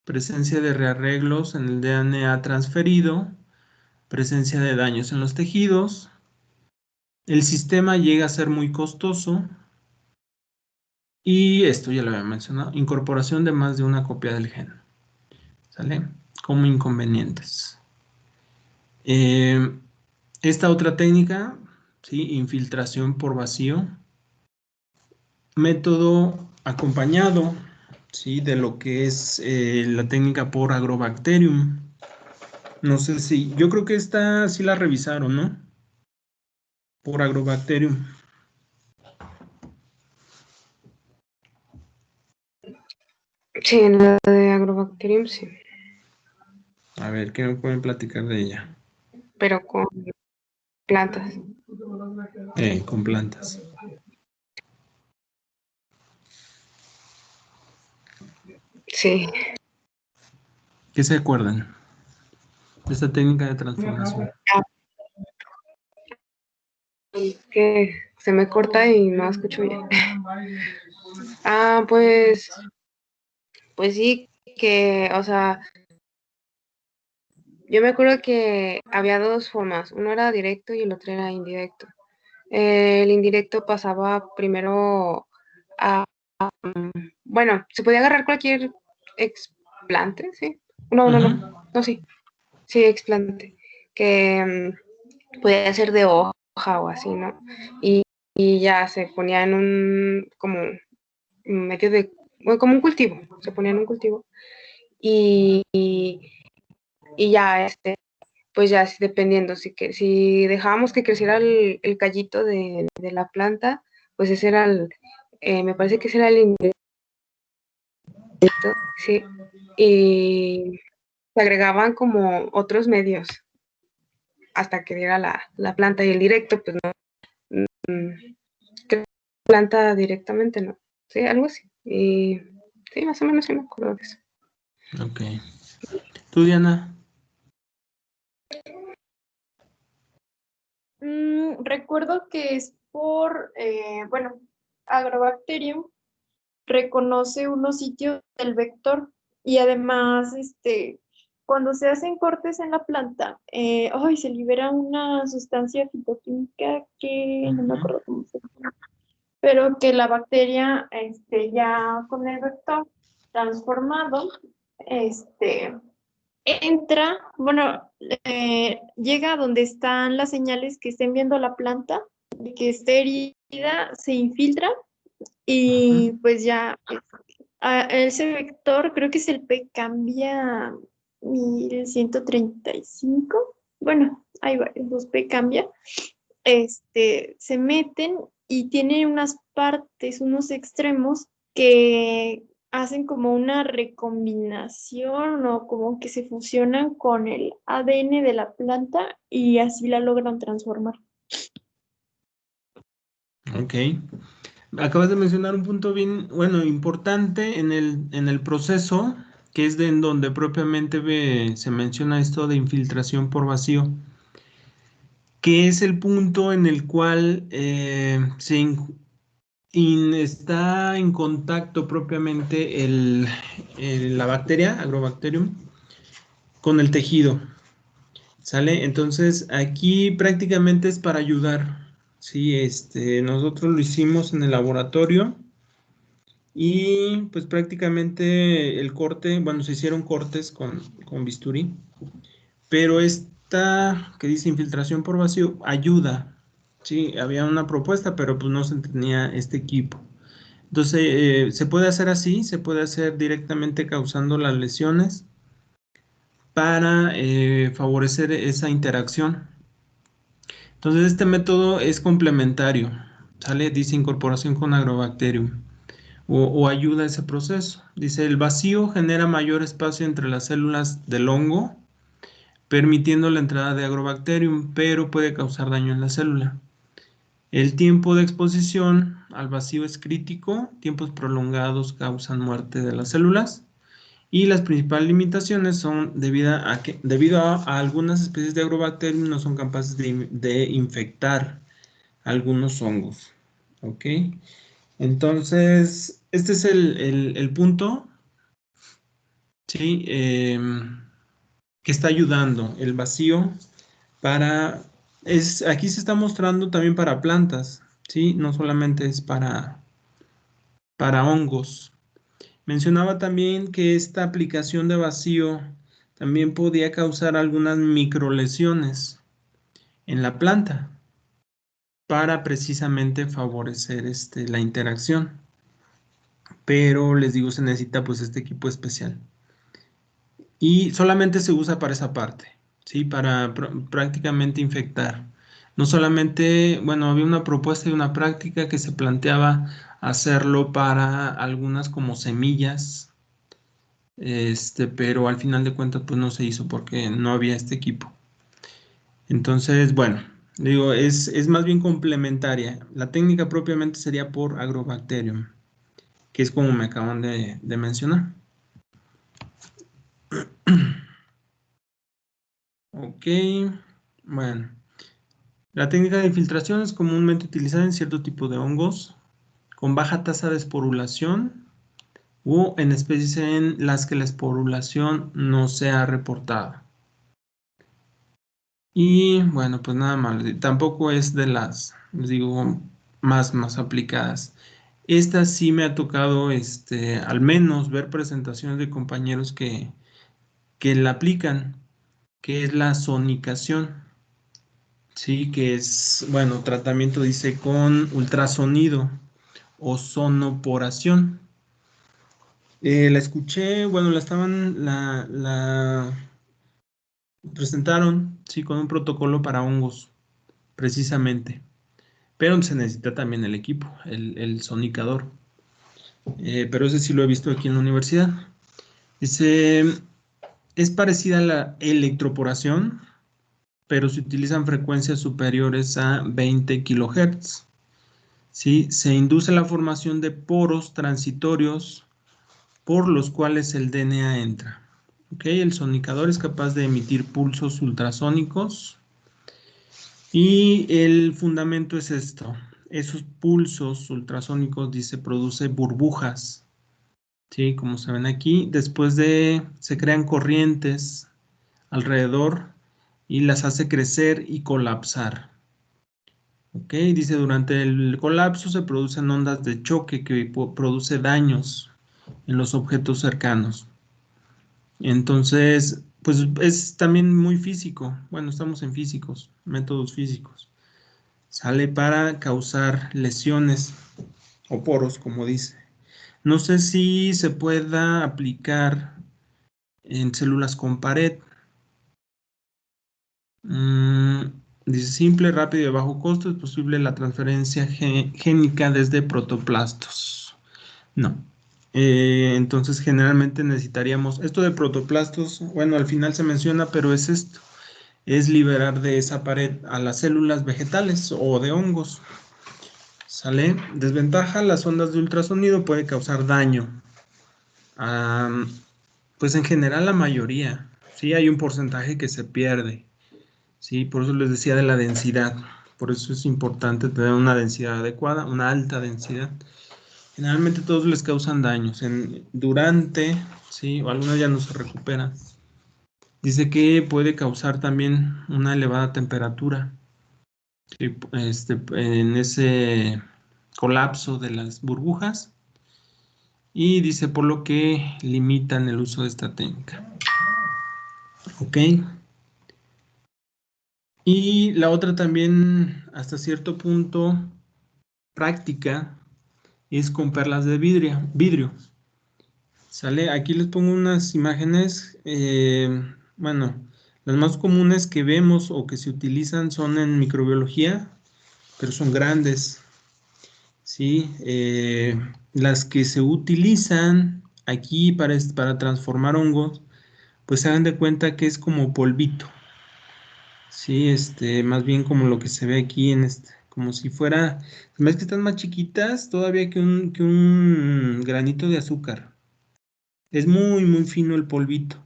presencia de rearreglos en el DNA transferido, presencia de daños en los tejidos. El sistema llega a ser muy costoso y esto ya lo había mencionado, incorporación de más de una copia del gen. ¿Sale? Como inconvenientes. Esta otra técnica, ¿sí? Infiltración por vacío. Método acompañado, ¿sí? De lo que es la técnica por Agrobacterium. No sé si, yo creo que esta sí la revisaron, ¿no? Por Agrobacterium. Sí, en la de Agrobacterium sí, A ver, ¿qué me pueden platicar de ella? pero con plantas. Con plantas. Sí. ¿Qué se acuerdan de esta técnica de transformación? Es que se me corta y no escucho bien. Pues sí, que, o sea, yo me acuerdo que había dos formas, uno era directo y el otro era indirecto. El indirecto pasaba primero a, bueno, se podía agarrar cualquier explante, ¿sí? No, sí, explante, que podía ser de hoja o así, ¿no? Y ya se ponía en como medio de, bueno, como un cultivo, se ponía en un cultivo y ya, pues ya dependiendo, si dejábamos que creciera el callito de la planta, pues ese era me parece que ese era el indirecto, sí, y se agregaban como otros medios hasta que diera la planta y el directo, pues no, planta directamente, ¿no? Sí, algo así, y sí, más o menos sí me acuerdo de eso. Ok. ¿Tú, Diana? Recuerdo que es por, bueno, Agrobacterium reconoce unos sitios del vector y además, cuando se hacen cortes en la planta, se libera una sustancia fitoquímica que no me Ujú. acuerdo cómo se llama, pero que la bacteria, ya con el vector transformado, este, entra, bueno, llega a donde están las señales que estén viendo la planta, de que esté herida, se infiltra y pues ya ese vector, creo que es el P cambia 1135. Bueno, hay varios, los P cambia. Se meten y tiene unas partes, unos extremos que hacen como una recombinación o como que se fusionan con el ADN de la planta y así la logran transformar. Ok. Acabas de mencionar un punto bien, bueno, importante en el proceso, que es de en donde propiamente se menciona esto de infiltración por vacío, que es el punto en el cual está en contacto propiamente la bacteria, Agrobacterium, con el tejido. ¿Sale? Entonces aquí prácticamente es para ayudar. Sí, nosotros lo hicimos en el laboratorio y pues prácticamente el corte, bueno, se hicieron cortes con bisturí, pero esta que dice infiltración por vacío ayuda. Sí, había una propuesta, pero pues no se tenía este equipo. Entonces, se puede hacer así, se puede hacer directamente causando las lesiones para favorecer esa interacción. Entonces, este método es complementario, ¿sale? Dice incorporación con Agrobacterium o ayuda a ese proceso. Dice, el vacío genera mayor espacio entre las células del hongo, permitiendo la entrada de Agrobacterium, pero puede causar daño en la célula. El tiempo de exposición al vacío es crítico, tiempos prolongados causan muerte de las células y las principales limitaciones son debido a algunas especies de Agrobacterium no son capaces de infectar algunos hongos. ¿Ok? Entonces, este es el punto, ¿sí? Que está ayudando el vacío para... aquí se está mostrando también para plantas, ¿sí? No solamente es para hongos. Mencionaba también que esta aplicación de vacío también podía causar algunas microlesiones en la planta para precisamente favorecer la interacción. Pero les digo, se necesita pues este equipo especial. Y solamente se usa para esa parte, ¿sí? Para prácticamente infectar. No solamente, bueno, había una propuesta y una práctica que se planteaba hacerlo para algunas como semillas, pero al final de cuentas pues no se hizo porque no había este equipo. Entonces, bueno, digo, es más bien complementaria. La técnica propiamente sería por Agrobacterium, que es como me acaban de mencionar. Ok, bueno. La técnica de infiltración es comúnmente utilizada en cierto tipo de hongos con baja tasa de esporulación o en especies en las que la esporulación no se ha reportado. Y bueno, pues nada más, tampoco es de las, les digo, más aplicadas. Esta sí me ha tocado, al menos ver presentaciones de compañeros que la aplican, que es la sonicación. Sí, que es, bueno, tratamiento dice con ultrasonido o sonoporación. La escuché, bueno, la presentaron, sí, con un protocolo para hongos, precisamente. Pero se necesita también el equipo, el sonicador. Pero ese sí lo he visto aquí en la universidad. Dice, es parecida a la electroporación, pero se utilizan frecuencias superiores a 20 kilohertz. ¿Sí? Se induce la formación de poros transitorios por los cuales el DNA entra. ¿Ok? El sonicador es capaz de emitir pulsos ultrasónicos y el fundamento es esto. Esos pulsos ultrasónicos, dice, produce burbujas. ¿Sí? Como se ven aquí, se crean corrientes alrededor y las hace crecer y colapsar. ¿Ok? Dice, durante el colapso se producen ondas de choque que produce daños en los objetos cercanos. Entonces, pues es también muy físico. Bueno, estamos en físicos, métodos físicos. Sale para causar lesiones o poros, como dice. No sé si se pueda aplicar en células con pared. Dice, simple, rápido y de bajo costo, es posible la transferencia génica desde protoplastos. No. Entonces, generalmente necesitaríamos, esto de protoplastos, bueno, al final se menciona, pero es esto, es liberar de esa pared a las células vegetales o de hongos. ¿Sale? Desventaja, las ondas de ultrasonido pueden causar daño. Pues en general la mayoría, sí hay un porcentaje que se pierde. Sí, por eso les decía de la densidad. Por eso es importante tener una densidad adecuada, una alta densidad. Generalmente todos les causan daños. Durante, sí, o algunos ya no se recuperan. Dice que puede causar también una elevada temperatura. Sí, en ese colapso de las burbujas. Y dice por lo que limitan el uso de esta técnica. Ok. Y la otra también, hasta cierto punto, práctica, es con perlas de vidrio. ¿Sale? Aquí les pongo unas imágenes, bueno, las más comunes que vemos o que se utilizan son en microbiología, pero son grandes, ¿sí? Las que se utilizan aquí para transformar hongos, pues se hagan de cuenta que es como polvito, ¿sí? Más bien como lo que se ve aquí como si fuera, ves que están más chiquitas todavía que un granito de azúcar. Es muy, muy fino el polvito,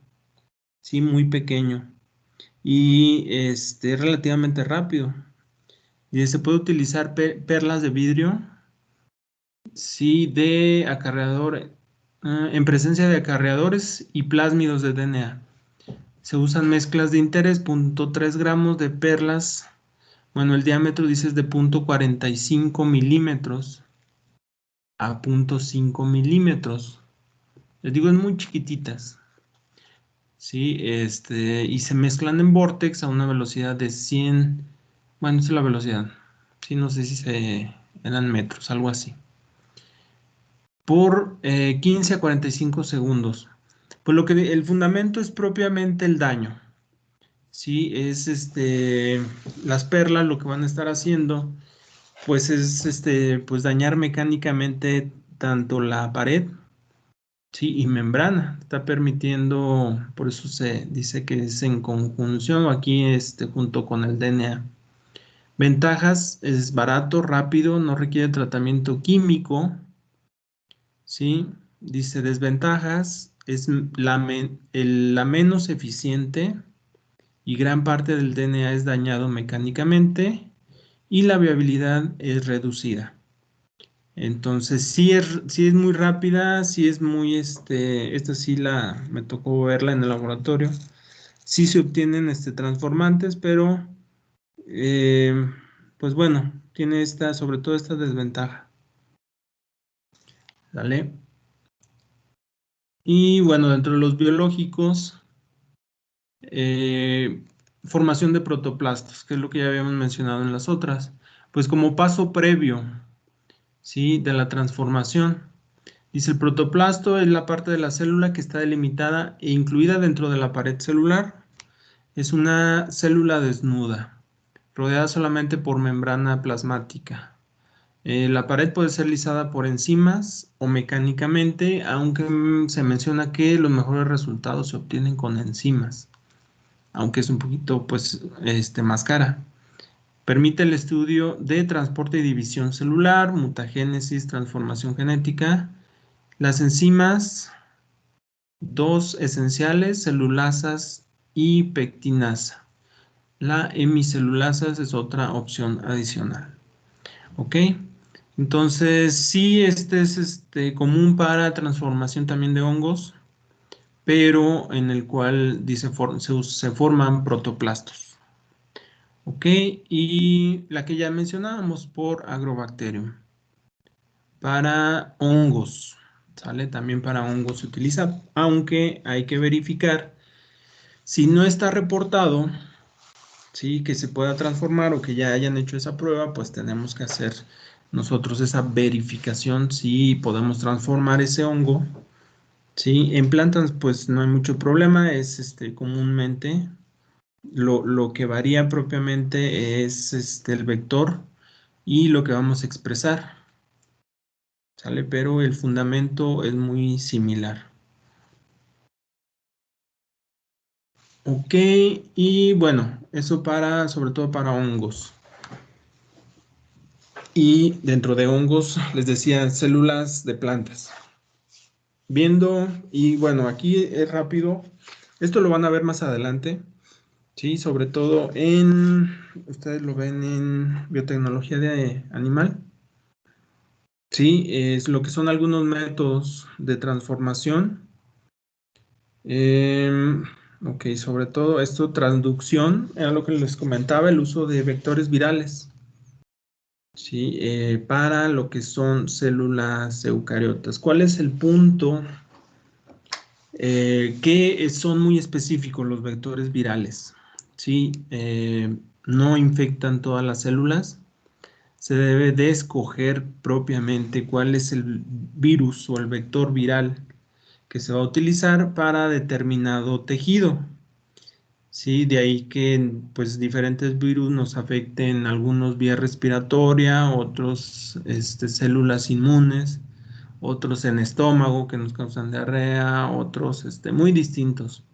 sí, muy pequeño y relativamente rápido. Y se puede utilizar perlas de vidrio, sí, de acarreador, en presencia de acarreadores y plásmidos de DNA. Se usan mezclas de interés, 0.3 gramos de perlas. Bueno, el diámetro dice es de 0.45 milímetros a 0.5 milímetros. Les digo, es muy chiquititas. Sí, y se mezclan en vórtex a una velocidad de 100, bueno, esa es la velocidad, sí, no sé si eran metros, algo así, por 15 a 45 segundos. Pues el fundamento es propiamente el daño, sí, es las perlas lo que van a estar haciendo, pues es pues dañar mecánicamente tanto la pared, sí, y membrana, está permitiendo, por eso se dice que es en conjunción o aquí junto con el DNA. Ventajas, es barato, rápido, no requiere tratamiento químico, ¿sí? Dice desventajas, es la menos eficiente y gran parte del DNA es dañado mecánicamente y la viabilidad es reducida. Entonces, sí es muy rápida, sí es muy, esta sí me tocó verla en el laboratorio. Sí se obtienen transformantes, pero, pues bueno, tiene sobre todo esta desventaja. ¿Vale? Y bueno, dentro de los biológicos, formación de protoplastos, que es lo que ya habíamos mencionado en las otras. Pues como paso previo, ¿sí? De la transformación. Dice, el protoplasto es la parte de la célula que está delimitada e incluida dentro de la pared celular. Es una célula desnuda, rodeada solamente por membrana plasmática. La pared puede ser lisada por enzimas o mecánicamente, aunque se menciona que los mejores resultados se obtienen con enzimas, aunque es un poquito pues, más cara. Permite el estudio de transporte y división celular, mutagénesis, transformación genética. Las enzimas dos esenciales, celulasas y pectinasa. La hemicelulasas es otra opción adicional. ¿Ok? Entonces, sí, este es común para transformación también de hongos, pero en el cual dice, se forman protoplastos. ¿Ok? Y la que ya mencionábamos por Agrobacterium. Para hongos, ¿sale? También para hongos se utiliza, aunque hay que verificar si no está reportado, ¿sí? Que se pueda transformar o que ya hayan hecho esa prueba, pues tenemos que hacer nosotros esa verificación si podemos transformar ese hongo, ¿sí? En plantas, pues no hay mucho problema, es comúnmente lo que varía propiamente es el vector y lo que vamos a expresar, ¿sale? Pero el fundamento es muy similar. Ok, y bueno, eso sobre todo para hongos. Y dentro de hongos, les decía, células de plantas. Viendo, y bueno, aquí es rápido, esto lo van a ver más adelante, ¿sí? Sobre todo ustedes lo ven en biotecnología de animal, ¿sí? Es lo que son algunos métodos de transformación. Ok, sobre todo esto, transducción, era lo que les comentaba, el uso de vectores virales. Sí, para lo que son células eucariotas. ¿Cuál es el punto? Que son muy específicos los vectores virales. Sí, no infectan todas las células. Se debe de escoger propiamente cuál es el virus o el vector viral que se va a utilizar para determinado tejido. Sí, de ahí que pues diferentes virus nos afecten algunos vía respiratoria, otros células inmunes, otros en estómago que nos causan diarrea, otros muy distintos.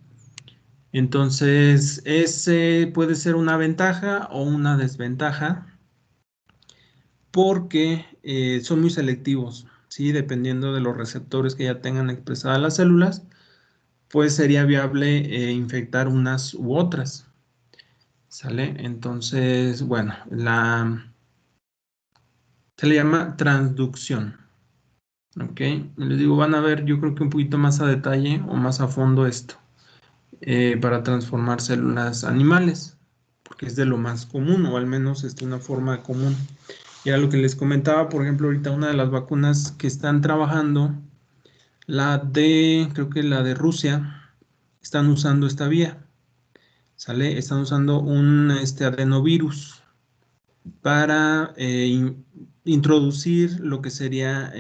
Entonces, ese puede ser una ventaja o una desventaja porque son muy selectivos, ¿sí? Dependiendo de los receptores que ya tengan expresadas las células, pues sería viable infectar unas u otras. ¿Sale? Entonces, bueno, se le llama transducción. ¿Ok? Les digo, van a ver, yo creo que un poquito más a detalle o más a fondo esto para transformar células animales, porque es de lo más común, o al menos es una forma común. Y era lo que les comentaba, por ejemplo, ahorita una de las vacunas que están trabajando, creo que la de Rusia, están usando esta vía. ¿Sale? Están usando un adenovirus para introducir lo que sería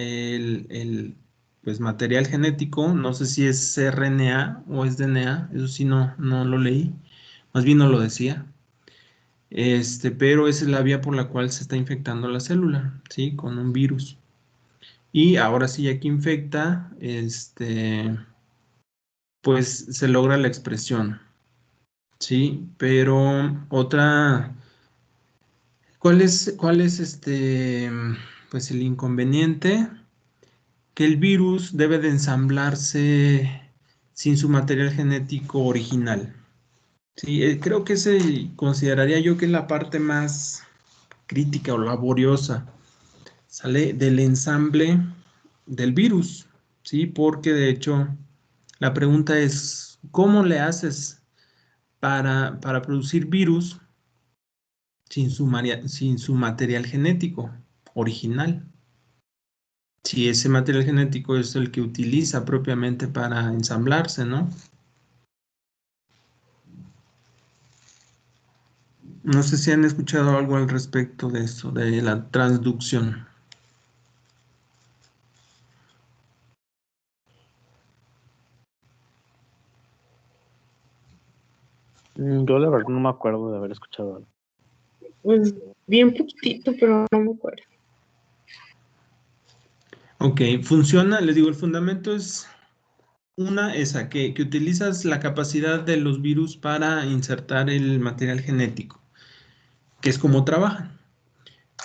pues, material genético. No sé si es RNA o es DNA, eso sí no lo leí, más bien no lo decía. Pero esa es la vía por la cual se está infectando la célula, ¿sí? Con un virus. Y ahora sí, ya que infecta, pues se logra la expresión, ¿sí? Pero ¿cuál es pues el inconveniente? Que el virus debe de ensamblarse sin su material genético original. Sí, creo que ese consideraría yo que es la parte más crítica o laboriosa, sale del ensamble del virus, ¿sí? Porque de hecho la pregunta es, ¿cómo le haces para producir virus sin su material genético original? Si ese material genético es el que utiliza propiamente para ensamblarse, ¿no? No sé si han escuchado algo al respecto de eso, de la transducción. Yo la verdad no me acuerdo de haber escuchado algo. Pues bien poquitito, pero no me acuerdo. Ok, funciona, les digo, el fundamento es esa, que utilizas la capacidad de los virus para insertar el material genético, que es como trabajan.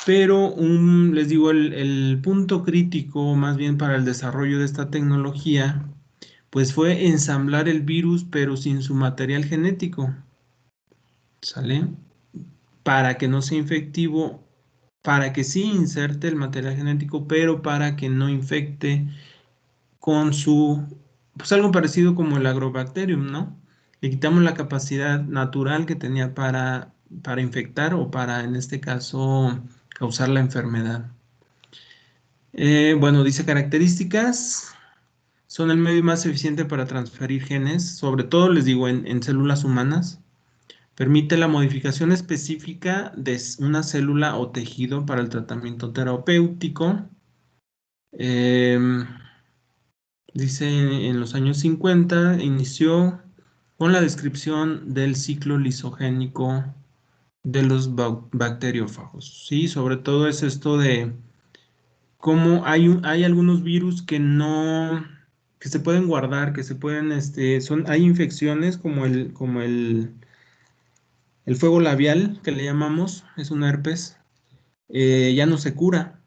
Pero les digo, el punto crítico más bien para el desarrollo de esta tecnología, pues fue ensamblar el virus, pero sin su material genético, ¿sale? Para que no sea infectivo, para que sí inserte el material genético, pero para que no infecte con pues algo parecido como el agrobacterium, ¿no? Le quitamos la capacidad natural que tenía para infectar o para, en este caso, causar la enfermedad. Bueno, dice características. Son el medio más eficiente para transferir genes, sobre todo les digo en células humanas. Permite la modificación específica de una célula o tejido para el tratamiento terapéutico. Dice en los años 50 inició con la descripción del ciclo lisogénico de los bacteriófagos. Sí, sobre todo es esto de cómo hay algunos virus que se pueden guardar, que se pueden, hay infecciones como el fuego labial, que le llamamos, es un herpes, ya no se cura,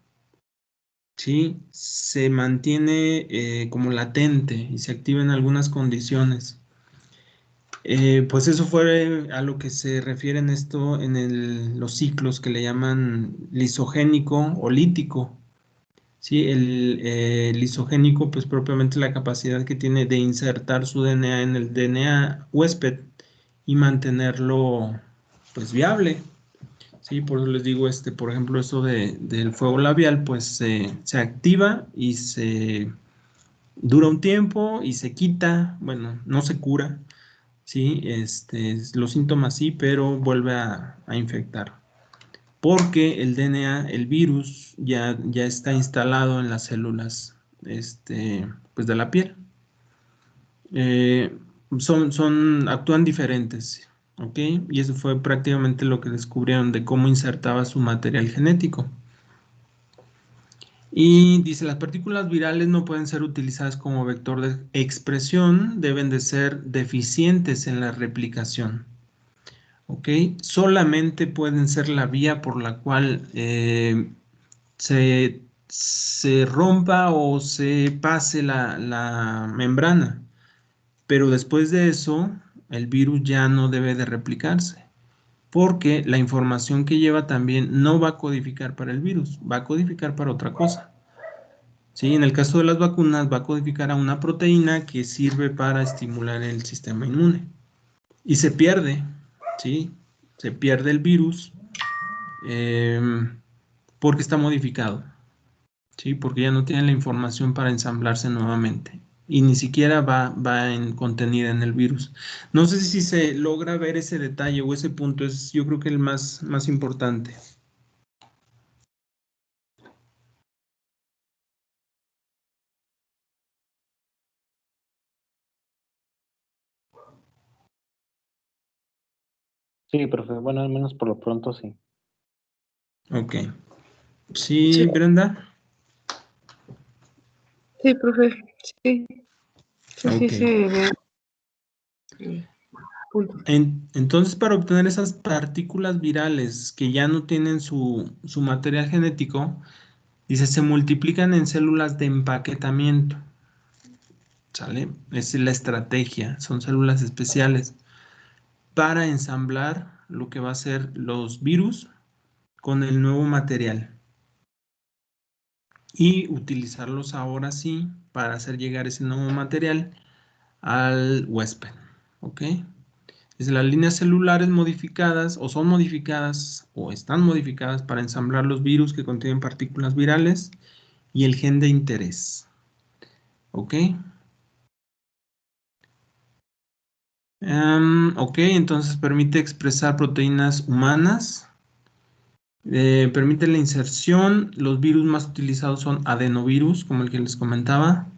¿sí? Se mantiene como latente y se activa en algunas condiciones. Pues eso fue a lo que se refiere en esto, los ciclos que le llaman lisogénico o lítico. Sí, el lisogénico, pues propiamente la capacidad que tiene de insertar su DNA en el DNA huésped y mantenerlo, pues, viable. Sí, por eso les digo, por ejemplo, eso del fuego labial, pues se activa y se dura un tiempo y se quita, bueno, no se cura, sí, los síntomas sí, pero vuelve a infectar porque el DNA, el virus, ya está instalado en las células pues de la piel. Actúan diferentes, ¿ok? Y eso fue prácticamente lo que descubrieron de cómo insertaba su material genético. Y dice, las partículas virales no pueden ser utilizadas como vector de expresión, deben de ser deficientes en la replicación. ¿Ok? Solamente pueden ser la vía por la cual se rompa o se pase la membrana. Pero después de eso, el virus ya no debe de replicarse, porque la información que lleva también no va a codificar para el virus, va a codificar para otra cosa. ¿Sí? En el caso de las vacunas, va a codificar a una proteína que sirve para estimular el sistema inmune. Y se pierde, ¿sí? Se pierde el virus porque está modificado, ¿sí? Porque ya no tiene la información para ensamblarse nuevamente y ni siquiera va contenida en el virus. No sé si se logra ver ese detalle o ese punto, es yo creo que el más importante. Sí, profe. Bueno, al menos por lo pronto sí. Ok. Sí, Sí. Brenda. Sí, profe. Sí. Sí, Ok. se ve. Punto. Entonces, para obtener esas partículas virales que ya no tienen su material genético, dice, se multiplican en células de empaquetamiento. ¿Sale? Esa es la estrategia, son células especiales para ensamblar lo que va a ser los virus con el nuevo material y utilizarlos ahora sí para hacer llegar ese nuevo material al huésped. ¿Ok? Desde las líneas celulares modificadas o son modificadas o están modificadas para ensamblar los virus que contienen partículas virales y el gen de interés. ¿Ok? Ok, entonces permite expresar proteínas humanas. Permite la inserción. Los virus más utilizados son adenovirus, como el que les comentaba,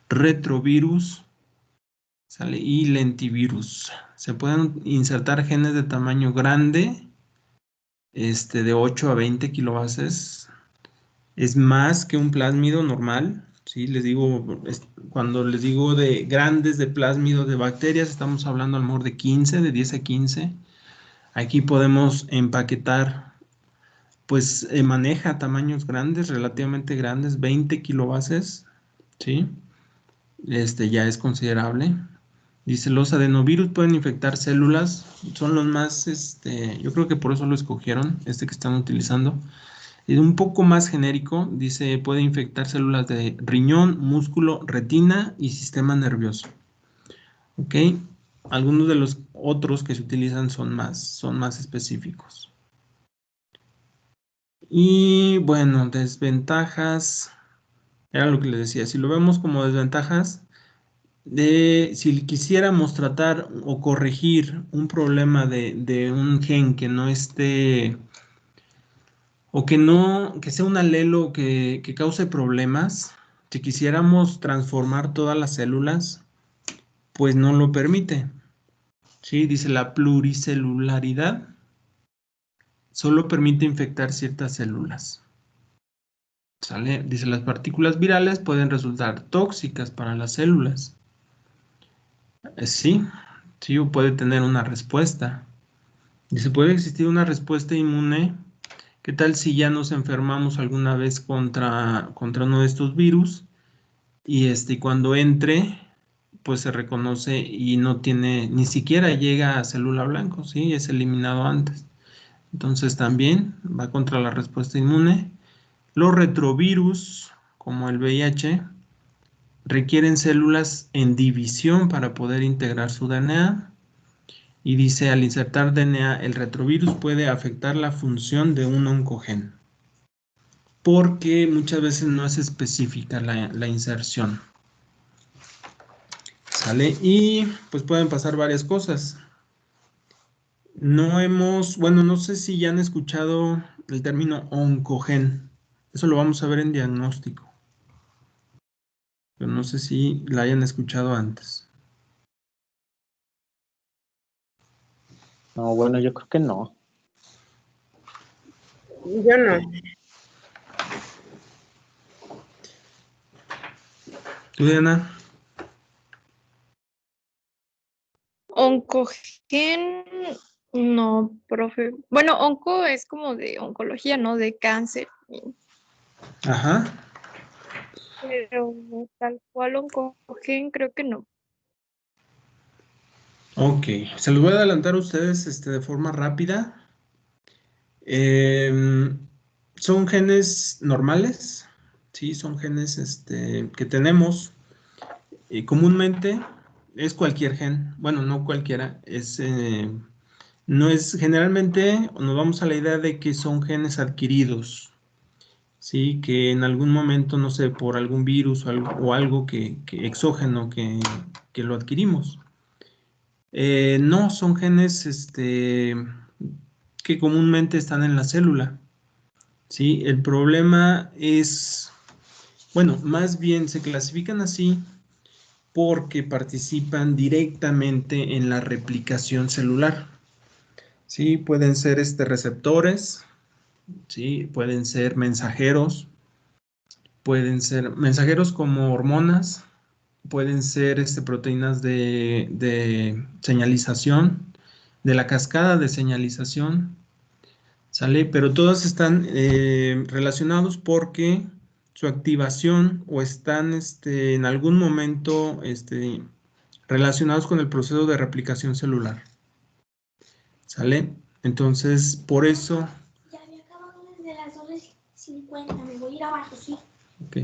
retrovirus, ¿sale? Y lentivirus. Se pueden insertar genes de tamaño grande, de 8 a 20 kilobases. Es más que un plásmido normal. ¿Sí? Les digo, cuando les digo de grandes de plásmidos de bacterias, estamos hablando a lo mejor de 15, de 10 a 15. Aquí podemos empaquetar, pues maneja tamaños grandes, relativamente grandes, 20 kilobases, ¿sí? ya es considerable. Dice, los adenovirus pueden infectar células, son los más, yo creo que por eso lo escogieron, que están utilizando. Es un poco más genérico, dice, puede infectar células de riñón, músculo, retina y sistema nervioso. ¿Ok? Algunos de los otros que se utilizan son más específicos. Y bueno, desventajas, era lo que les decía, si lo vemos como desventajas, si quisiéramos tratar o corregir un problema de un gen que no esté, o que sea un alelo que cause problemas, si quisiéramos transformar todas las células, pues no lo permite. ¿Sí? Dice la pluricelularidad solo permite infectar ciertas células. ¿Sale? Dice las partículas virales pueden resultar tóxicas para las células. Sí, sí, o puede tener una respuesta. Dice, puede existir una respuesta inmune. ¿Qué tal si ya nos enfermamos alguna vez contra uno de estos virus? Y cuando entre, pues se reconoce y no tiene, ni siquiera llega a célula blanco, ¿sí? Es eliminado antes. Entonces también va contra la respuesta inmune. Los retrovirus, como el VIH, requieren células en división para poder integrar su DNA. Y dice, al insertar DNA, el retrovirus puede afectar la función de un oncogen, porque muchas veces no es específica la inserción. ¿Sale? Y pues pueden pasar varias cosas. Bueno, no sé si ya han escuchado el término oncogen. Eso lo vamos a ver en diagnóstico. Pero no sé si la hayan escuchado antes. No, bueno, yo creo que no. Yo no. ¿Tú, Diana? Oncogen, no, profe. Bueno, onco es como de oncología, ¿no? De cáncer. Ajá. Pero tal cual oncogen, creo que no. Ok, se los voy a adelantar a ustedes de forma rápida. Son genes normales, sí, son genes que tenemos comúnmente. Es cualquier gen, bueno, no cualquiera, no es generalmente, nos vamos a la idea de que son genes adquiridos, sí, que en algún momento, no sé, por algún virus o algo que exógeno que lo adquirimos. No, son genes que comúnmente están en la célula. ¿Sí? El problema es, bueno, más bien se clasifican así porque participan directamente en la replicación celular. ¿Sí? Pueden ser receptores, ¿sí? Pueden ser mensajeros como hormonas, pueden ser proteínas de señalización, de la cascada de señalización, ¿sale? Pero todos están relacionados porque su activación o están en algún momento relacionados con el proceso de replicación celular, ¿sale? Entonces, por eso... Ya había acabado desde las 12:50, me voy a ir abajo, sí. Ok.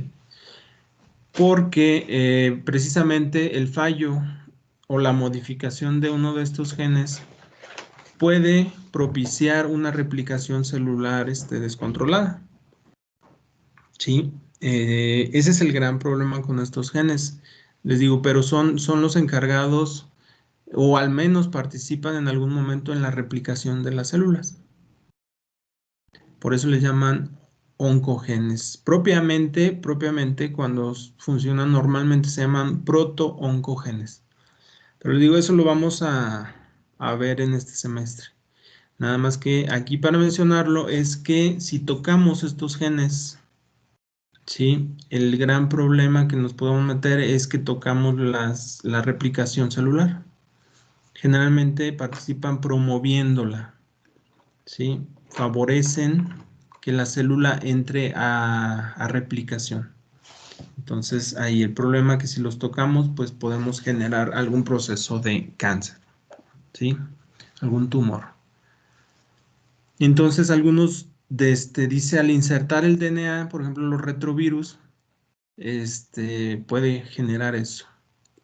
Porque precisamente el fallo o la modificación de uno de estos genes puede propiciar una replicación celular descontrolada. Sí, ese es el gran problema con estos genes. Les digo, pero son los encargados o al menos participan en algún momento en la replicación de las células. Por eso les llaman oncogenes. Propiamente cuando funcionan normalmente se llaman proto-oncogenes. Pero les digo, eso lo vamos a ver en este semestre. Nada más que aquí para mencionarlo es que si tocamos estos genes, ¿sí? El gran problema que nos podemos meter es que tocamos la replicación celular. Generalmente participan promoviéndola, ¿sí? Favorecen que la célula entre a replicación. Entonces, ahí el problema que si los tocamos, pues podemos generar algún proceso de cáncer, ¿sí? Algún tumor. Entonces, algunos, dice, al insertar el DNA, por ejemplo, los retrovirus, puede generar eso,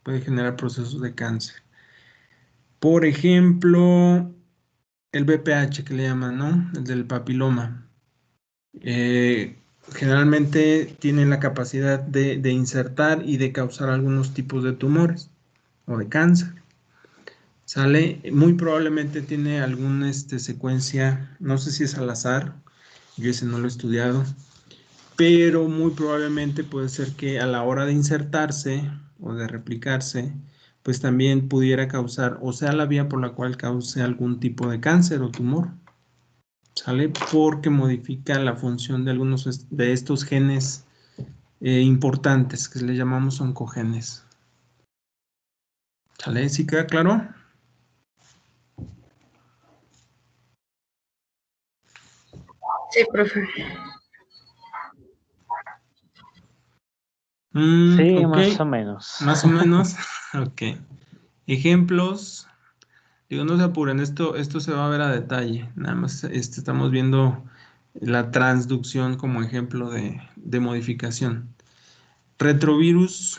puede generar procesos de cáncer. Por ejemplo, el BPH que le llaman, ¿no? El del papiloma. Generalmente tienen la capacidad de insertar y de causar algunos tipos de tumores o de cáncer. Sale, muy probablemente tiene alguna secuencia, no sé si es al azar, yo ese no lo he estudiado, pero muy probablemente puede ser que a la hora de insertarse o de replicarse, pues también pudiera causar, o sea, la vía por la cual cause algún tipo de cáncer o tumor. ¿Sale? Porque modifica la función de algunos de estos genes importantes que le llamamos oncogenes. ¿Sale? ¿Sí queda claro? Sí, profe. Sí, Ok, más o menos. más o menos. Ok. Ejemplos. Digo, no se apuren, esto se va a ver a detalle. Nada más estamos viendo la transducción como ejemplo de modificación. Retrovirus,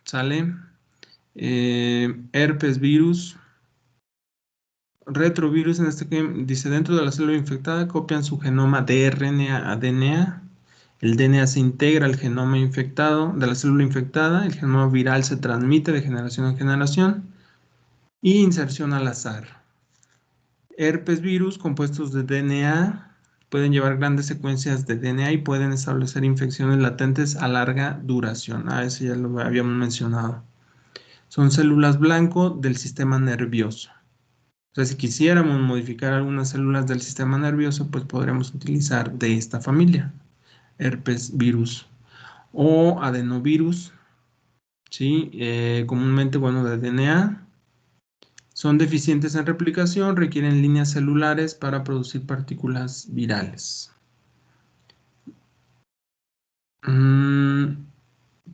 ¿sale? Herpes virus. Retrovirus, en este que dice, dentro de la célula infectada copian su genoma de RNA a DNA. El DNA se integra al genoma infectado de la célula infectada. El genoma viral se transmite de generación en generación. Y inserción al azar. Herpes virus, compuestos de DNA, pueden llevar grandes secuencias de DNA y pueden establecer infecciones latentes a larga duración. Eso ya lo habíamos mencionado. Son células blanco del sistema nervioso. O sea, si quisiéramos modificar algunas células del sistema nervioso, pues podríamos utilizar de esta familia, herpes virus o adenovirus, ¿sí? Comúnmente, bueno, de DNA. Son deficientes en replicación, requieren líneas celulares para producir partículas virales.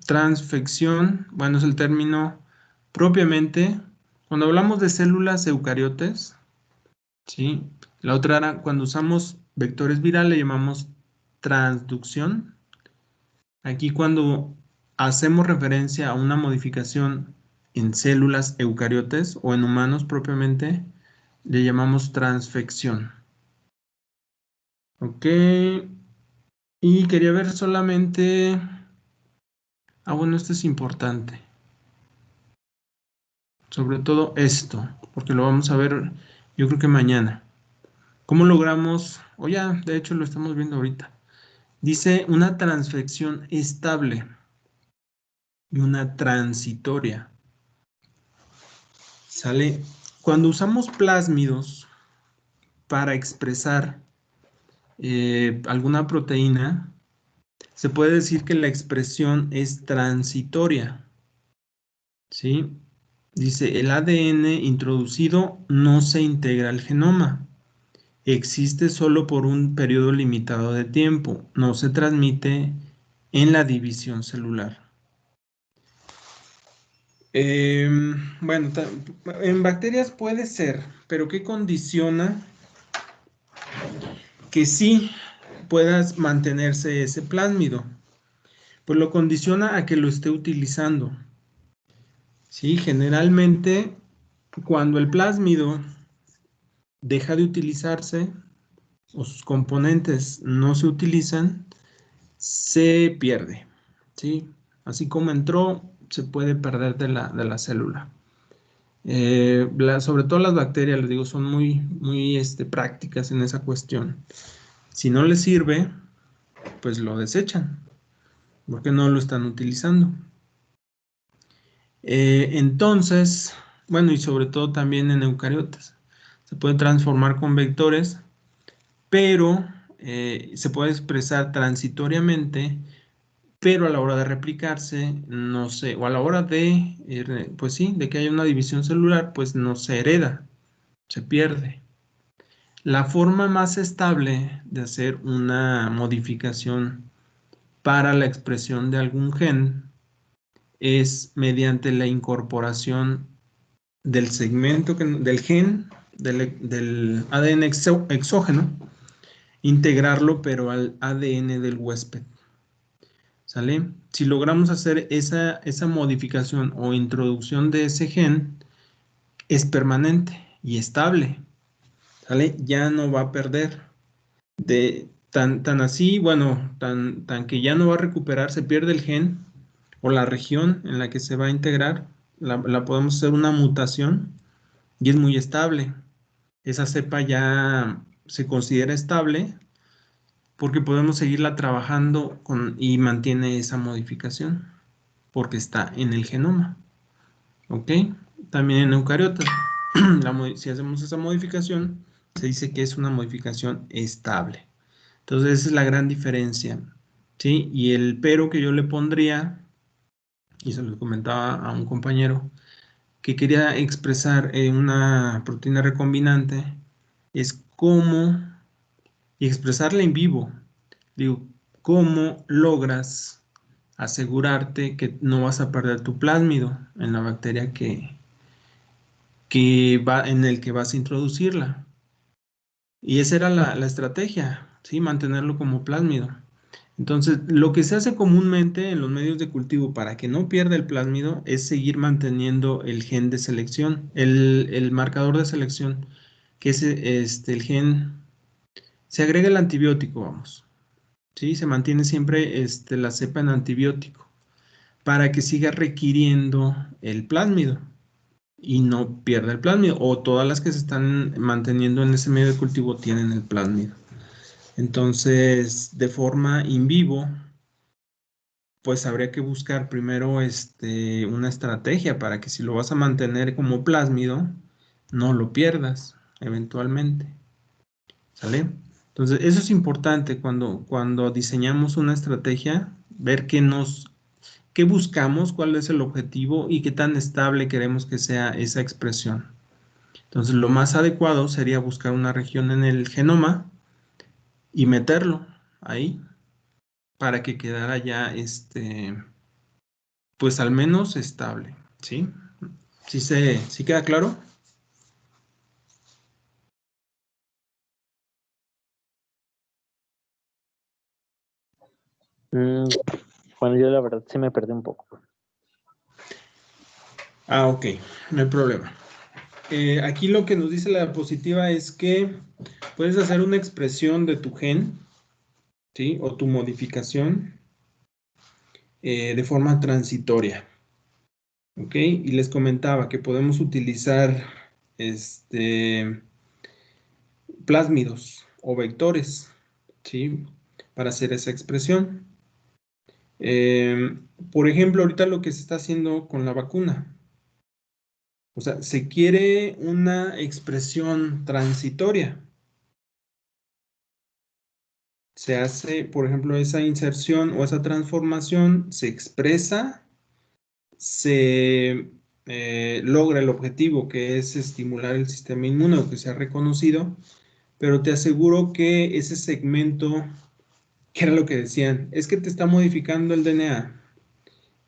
Transfección, bueno, es el término propiamente. Cuando hablamos de células eucariotes, ¿sí? La otra era cuando usamos vectores virales, le llamamos transducción. Aquí cuando hacemos referencia a una modificación en células eucariotes o en humanos propiamente, le llamamos transfección. Ok. Y quería ver solamente... Ah, bueno, esto es importante. Sobre todo esto, porque lo vamos a ver yo creo que mañana. ¿Cómo logramos? O ya, de hecho lo estamos viendo ahorita. Dice una transfección estable y una transitoria. Sale. Cuando usamos plásmidos para expresar alguna proteína, se puede decir que la expresión es transitoria. ¿Sí? Dice, el ADN introducido no se integra al genoma. Existe solo por un periodo limitado de tiempo. No se transmite en la división celular. Bueno, en bacterias puede ser, pero ¿qué condiciona que sí puedas mantenerse ese plásmido? Pues lo condiciona a que lo esté utilizando. Sí, generalmente cuando el plásmido deja de utilizarse o sus componentes no se utilizan, se pierde, ¿sí? Así como entró, se puede perder de la célula. Sobre todo las bacterias, les digo, son muy prácticas en esa cuestión. Si no les sirve, pues lo desechan, porque no lo están utilizando. Entonces, bueno, y sobre todo también en eucariotas. Se puede transformar con vectores, pero se puede expresar transitoriamente, pero a la hora de replicarse, no sé, o a la hora de, pues sí, de que haya una división celular, pues no se hereda, se pierde. La forma más estable de hacer una modificación para la expresión de algún gen es mediante la incorporación del segmento del gen, del ADN exógeno, integrarlo pero al ADN del huésped. ¿Sale? Si logramos hacer esa modificación o introducción de ese gen, es permanente y estable. ¿Sale? Ya no va a perder. Tan así, bueno, tan que ya no va a recuperar, se pierde el gen o la región en la que se va a integrar, la podemos hacer una mutación y es muy estable. Esa cepa ya se considera estable porque podemos seguirla trabajando y mantiene esa modificación porque está en el genoma. ¿Ok? También en eucariotas, si hacemos esa modificación, se dice que es una modificación estable. Entonces, esa es la gran diferencia. ¿Sí? Y el pero que yo le pondría, y se lo comentaba a un compañero, que quería expresar una proteína recombinante, es cómo, y expresarla en vivo, digo, cómo logras asegurarte que no vas a perder tu plásmido en la bacteria en el que vas a introducirla. Y esa era la estrategia, ¿sí? Mantenerlo como plásmido. Entonces, lo que se hace comúnmente en los medios de cultivo para que no pierda el plásmido es seguir manteniendo el gen de selección, el marcador de selección, que es el gen, se agrega el antibiótico, vamos, ¿sí? Se mantiene siempre la cepa en antibiótico para que siga requiriendo el plásmido y no pierda el plásmido, o todas las que se están manteniendo en ese medio de cultivo tienen el plásmido. Entonces, de forma in vivo, pues habría que buscar primero una estrategia para que si lo vas a mantener como plásmido, no lo pierdas eventualmente. ¿Sale? Entonces, eso es importante cuando diseñamos una estrategia, ver qué buscamos, cuál es el objetivo y qué tan estable queremos que sea esa expresión. Entonces, lo más adecuado sería buscar una región en el genoma y meterlo ahí para que quedara ya pues al menos estable, ¿sí? ¿Sí queda claro? Bueno, yo la verdad sí me perdí un poco. Ah, ok, no hay problema. Aquí lo que nos dice la diapositiva es que puedes hacer una expresión de tu gen, ¿sí? O tu modificación de forma transitoria. ¿Ok? Y les comentaba que podemos utilizar plásmidos o vectores, ¿sí? Para hacer esa expresión. Por ejemplo, ahorita lo que se está haciendo con la vacuna. O sea, se quiere una expresión transitoria. Se hace, por ejemplo, esa inserción o esa transformación, se expresa, se logra el objetivo que es estimular el sistema inmune o que sea reconocido, pero te aseguro que ese segmento, que era lo que decían, es que te está modificando el DNA.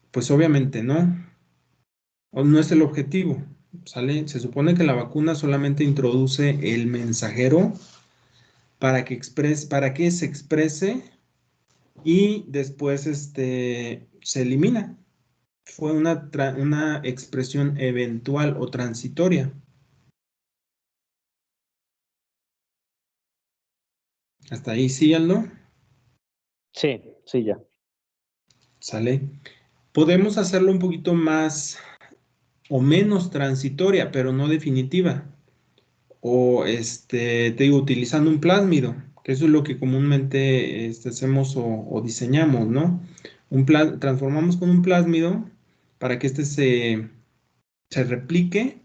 Pues obviamente no, o no es el objetivo, ¿sale? Se supone que la vacuna solamente introduce el mensajero para que se exprese y después se elimina. Fue una expresión eventual o transitoria. Hasta ahí, sí, Aldo. Sí, ya. ¿Sale? Podemos hacerlo un poquito más o menos transitoria, pero no definitiva. O te digo, utilizando un plásmido, que eso es lo que comúnmente hacemos o diseñamos, ¿no? Transformamos con un plásmido para que se replique,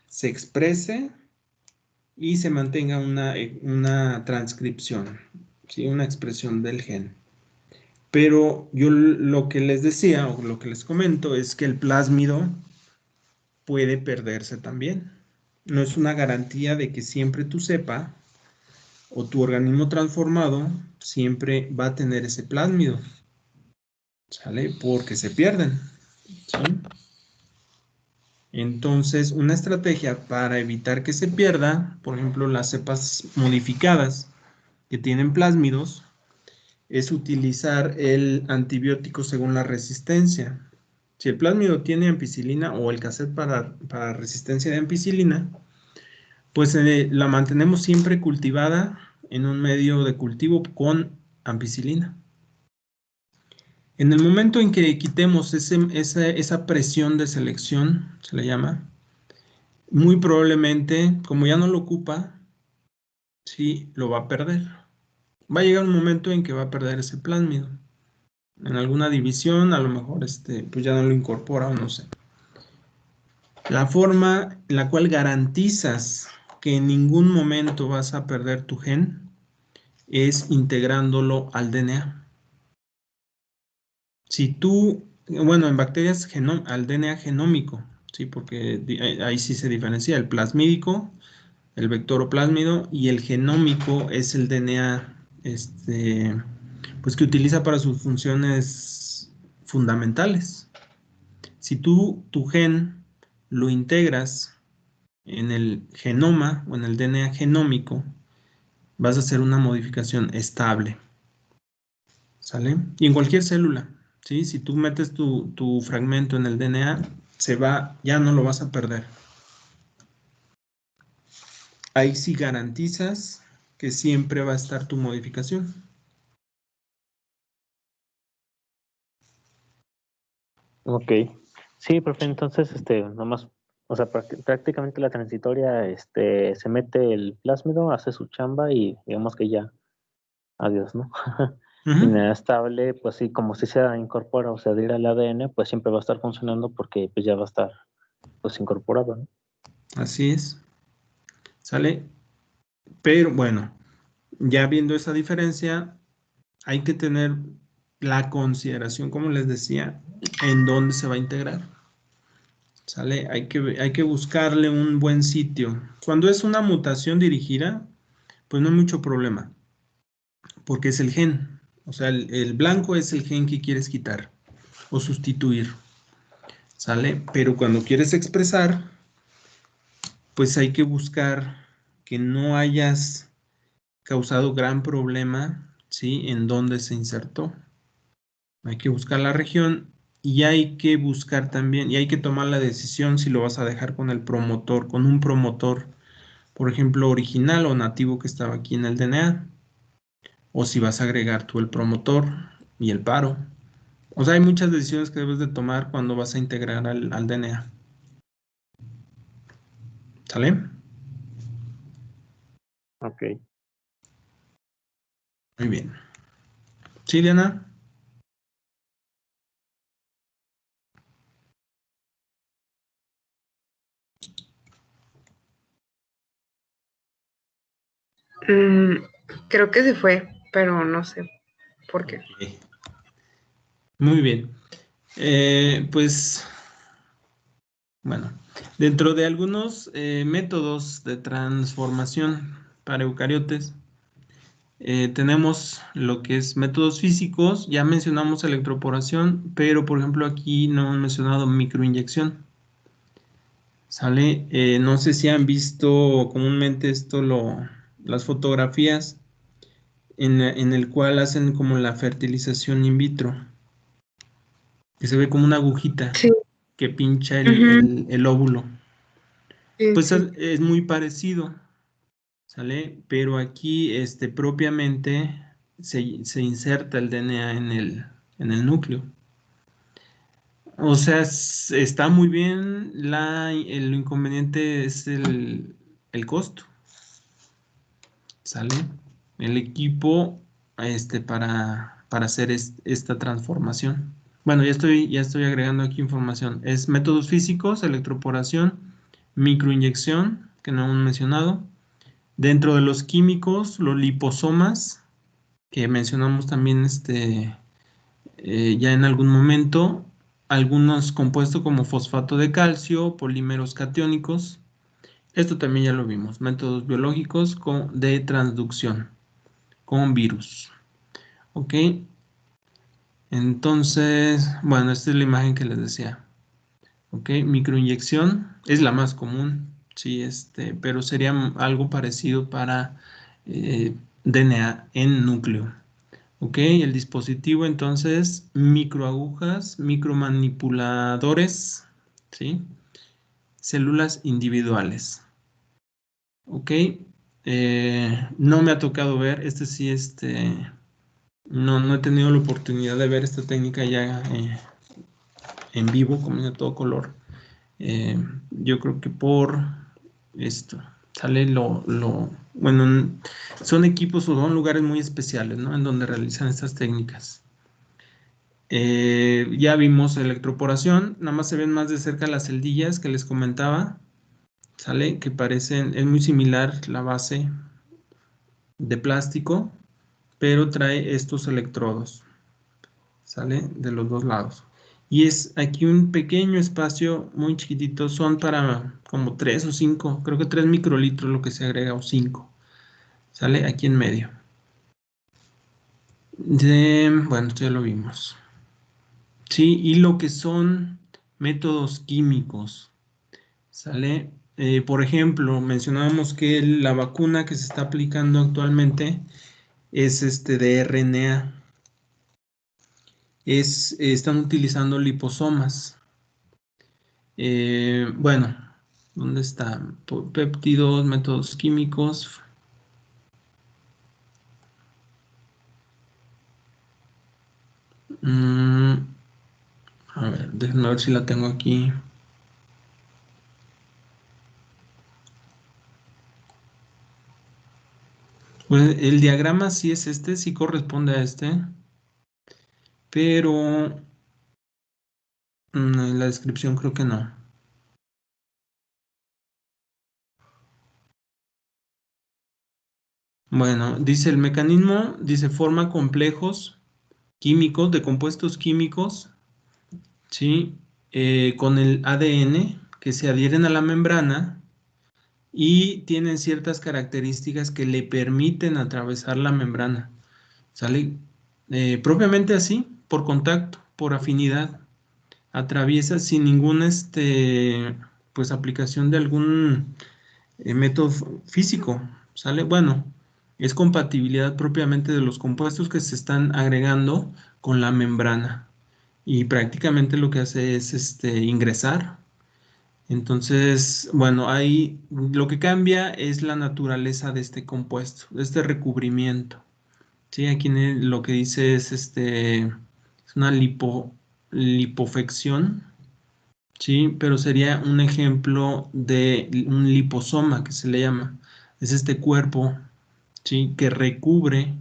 se exprese y se mantenga una transcripción, ¿sí? Una expresión del gen. Pero yo lo que les decía o lo que les comento es que el plásmido puede perderse también. No es una garantía de que siempre tu cepa o tu organismo transformado siempre va a tener ese plásmido. ¿Sale? Porque se pierden. ¿Sí? Entonces, una estrategia para evitar que se pierda, por ejemplo, las cepas modificadas que tienen plásmidos, es utilizar el antibiótico según la resistencia. Si el plásmido tiene ampicilina o el cassette para resistencia de ampicilina, pues la mantenemos siempre cultivada en un medio de cultivo con ampicilina. En el momento en que quitemos esa presión de selección, se le llama, muy probablemente, como ya no lo ocupa, sí, lo va a perder. Va a llegar un momento en que va a perder ese plásmido. En alguna división, a lo mejor pues ya no lo incorpora o no sé. La forma en la cual garantizas que en ningún momento vas a perder tu gen es integrándolo al DNA. Si tú, bueno, en bacterias al DNA genómico, ¿sí? Porque ahí sí se diferencia el plasmídico, el vectoroplásmido, y el genómico es el DNA, pues que utiliza para sus funciones fundamentales. Si tu gen lo integras en el genoma o en el DNA genómico, vas a hacer una modificación estable. ¿Sale? Y en cualquier célula, ¿sí? Si tú metes tu fragmento en el DNA, ya no lo vas a perder. Ahí sí garantizas que siempre va a estar tu modificación. Ok. Sí, profe, entonces, nomás, o sea, prácticamente la transitoria, se mete el plásmido, hace su chamba y digamos que ya, adiós, ¿no? Y Ujú. nada estable, pues sí, como si se incorpora o se adhiere al ADN, pues siempre va a estar funcionando porque pues ya va a estar, pues, incorporado, ¿no? Así es. ¿Sale? Pero bueno, ya viendo esa diferencia, hay que tener la consideración, como les decía, en dónde se va a integrar. ¿Sale? Hay que buscarle un buen sitio. Cuando es una mutación dirigida, pues no hay mucho problema, porque es el gen. O sea, el blanco es el gen que quieres quitar o sustituir. ¿Sale? Pero cuando quieres expresar, pues hay que buscar que no hayas causado gran problema, ¿sí? En dónde se insertó. Hay que buscar la región y hay que buscar también, y hay que tomar la decisión si lo vas a dejar con el promotor, con un promotor, por ejemplo, original o nativo que estaba aquí en el DNA, o si vas a agregar tú el promotor y el paro. O sea, hay muchas decisiones que debes de tomar cuando vas a integrar al DNA. ¿Sale? Ok. Muy bien. ¿Sí, Diana? Creo que se fue, pero no sé por qué. Ok. Muy bien. Pues, bueno, dentro de algunos métodos de transformación para eucariotes, tenemos lo que es métodos físicos, ya mencionamos electroporación, pero por ejemplo aquí no hemos mencionado microinyección. ¿Sale? No sé si han visto comúnmente las fotografías en el cual hacen como la fertilización in vitro, que se ve como una agujita Sí, que pincha ujú, el óvulo. sí, Pues sí. es muy parecido, ¿sale? Pero aquí propiamente se inserta el DNA en el núcleo. O sea, está muy bien, el inconveniente es el costo, ¿sale? El equipo para hacer esta transformación. Bueno, ya estoy agregando aquí información. Es métodos físicos, electroporación, microinyección, que no hemos mencionado. Dentro de los químicos, los liposomas, que mencionamos también ya en algún momento, algunos compuestos como fosfato de calcio, polímeros catiónicos. Esto también ya lo vimos. Métodos biológicos de transducción con virus. ¿Ok? Entonces, bueno, esta es la imagen que les decía. Ok, microinyección es la más común, sí, pero sería algo parecido para DNA en núcleo. Ok, el dispositivo entonces, microagujas, micromanipuladores, ¿sí? Células individuales. Ok, no me ha tocado ver, sí, no he tenido la oportunidad de ver esta técnica ya en vivo, como de todo color. Yo creo que por esto sale bueno, son equipos o son lugares muy especiales, ¿no? En donde realizan estas técnicas. Ya vimos electroporación, nada más se ven más de cerca las celdillas que les comentaba, sale que parecen, es muy similar la base de plástico, pero trae estos electrodos, sale de los dos lados. Y es aquí un pequeño espacio muy chiquitito, son para como 3 o 5, creo que 3 microlitros lo que se agrega o 5, sale aquí en medio. Bueno, esto ya lo vimos. Sí, y lo que son métodos químicos, ¿sale? Por ejemplo, mencionábamos que la vacuna que se está aplicando actualmente es de RNA. Están utilizando liposomas. Bueno, ¿dónde están? Péptidos, métodos químicos. A ver, déjenme ver si la tengo aquí. Pues el diagrama sí es sí corresponde a pero en la descripción creo que no. Bueno, dice el mecanismo, dice forma complejos químicos, de compuestos químicos, ¿sí? Con el ADN que se adhieren a la membrana y tienen ciertas características que le permiten atravesar la membrana, ¿sale? Propiamente así, por contacto, por afinidad, atraviesa sin ninguna pues aplicación de algún método físico, ¿sale? Bueno, es compatibilidad propiamente de los compuestos que se están agregando con la membrana y prácticamente lo que hace es ingresar. Entonces, bueno, ahí lo que cambia es la naturaleza de este compuesto, de este recubrimiento. Sí, aquí lo que dice es una lipofección, sí, pero sería un ejemplo de un liposoma que se le llama. Es este cuerpo, sí, que recubre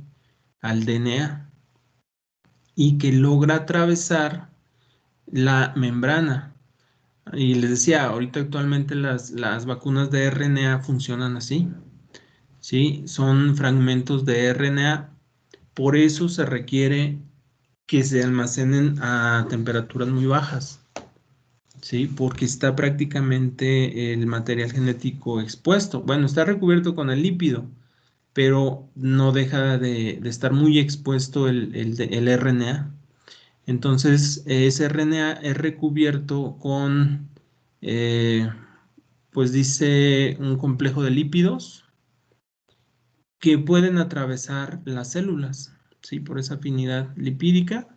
al DNA y que logra atravesar la membrana. Y les decía, ahorita actualmente las vacunas de RNA funcionan así, ¿sí? Son fragmentos de RNA, por eso se requiere que se almacenen a temperaturas muy bajas, ¿sí? Porque está prácticamente el material genético expuesto. Bueno, está recubierto con el lípido, pero no deja de estar muy expuesto el RNA. Entonces, ese RNA es recubierto con, pues dice, un complejo de lípidos que pueden atravesar las células, ¿sí? Por esa afinidad lipídica,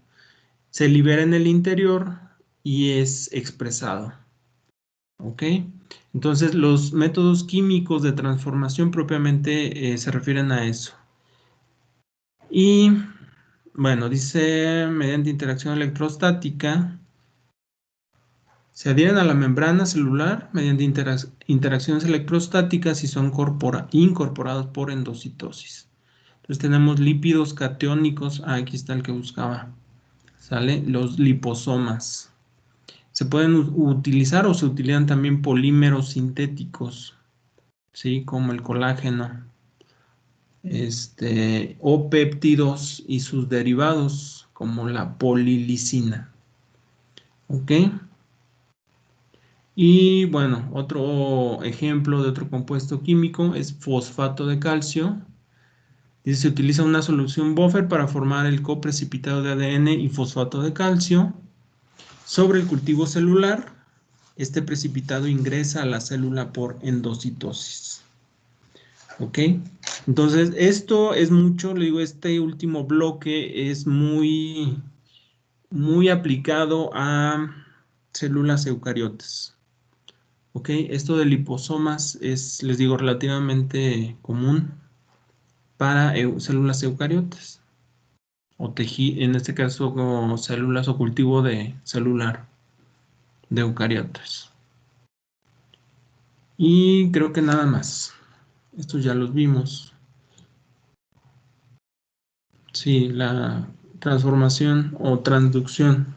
se libera en el interior y es expresado, ¿ok? Entonces, los métodos químicos de transformación propiamente se refieren a eso. Y, bueno, dice, mediante interacción electrostática, se adhieren a la membrana celular mediante interacciones electrostáticas y son incorporados por endocitosis. Entonces tenemos lípidos catiónicos, aquí está el que buscaba, ¿sale? Los liposomas. Se pueden utilizar o se utilizan también polímeros sintéticos, ¿sí? Como el colágeno, o péptidos y sus derivados, como la polilisina, ¿ok? Y bueno, otro ejemplo de otro compuesto químico es fosfato de calcio. Y se utiliza una solución buffer para formar el coprecipitado de ADN y fosfato de calcio. Sobre el cultivo celular, este precipitado ingresa a la célula por endocitosis. ¿Ok? Entonces, esto es mucho, le digo, este último bloque es muy aplicado a células eucariotas. ¿Ok? Esto de liposomas es, les digo, relativamente común para células eucariotas. O en este caso, como células o cultivo de celular de eucariotas. Y creo que nada más. Estos ya los vimos. Sí, la transformación o transducción.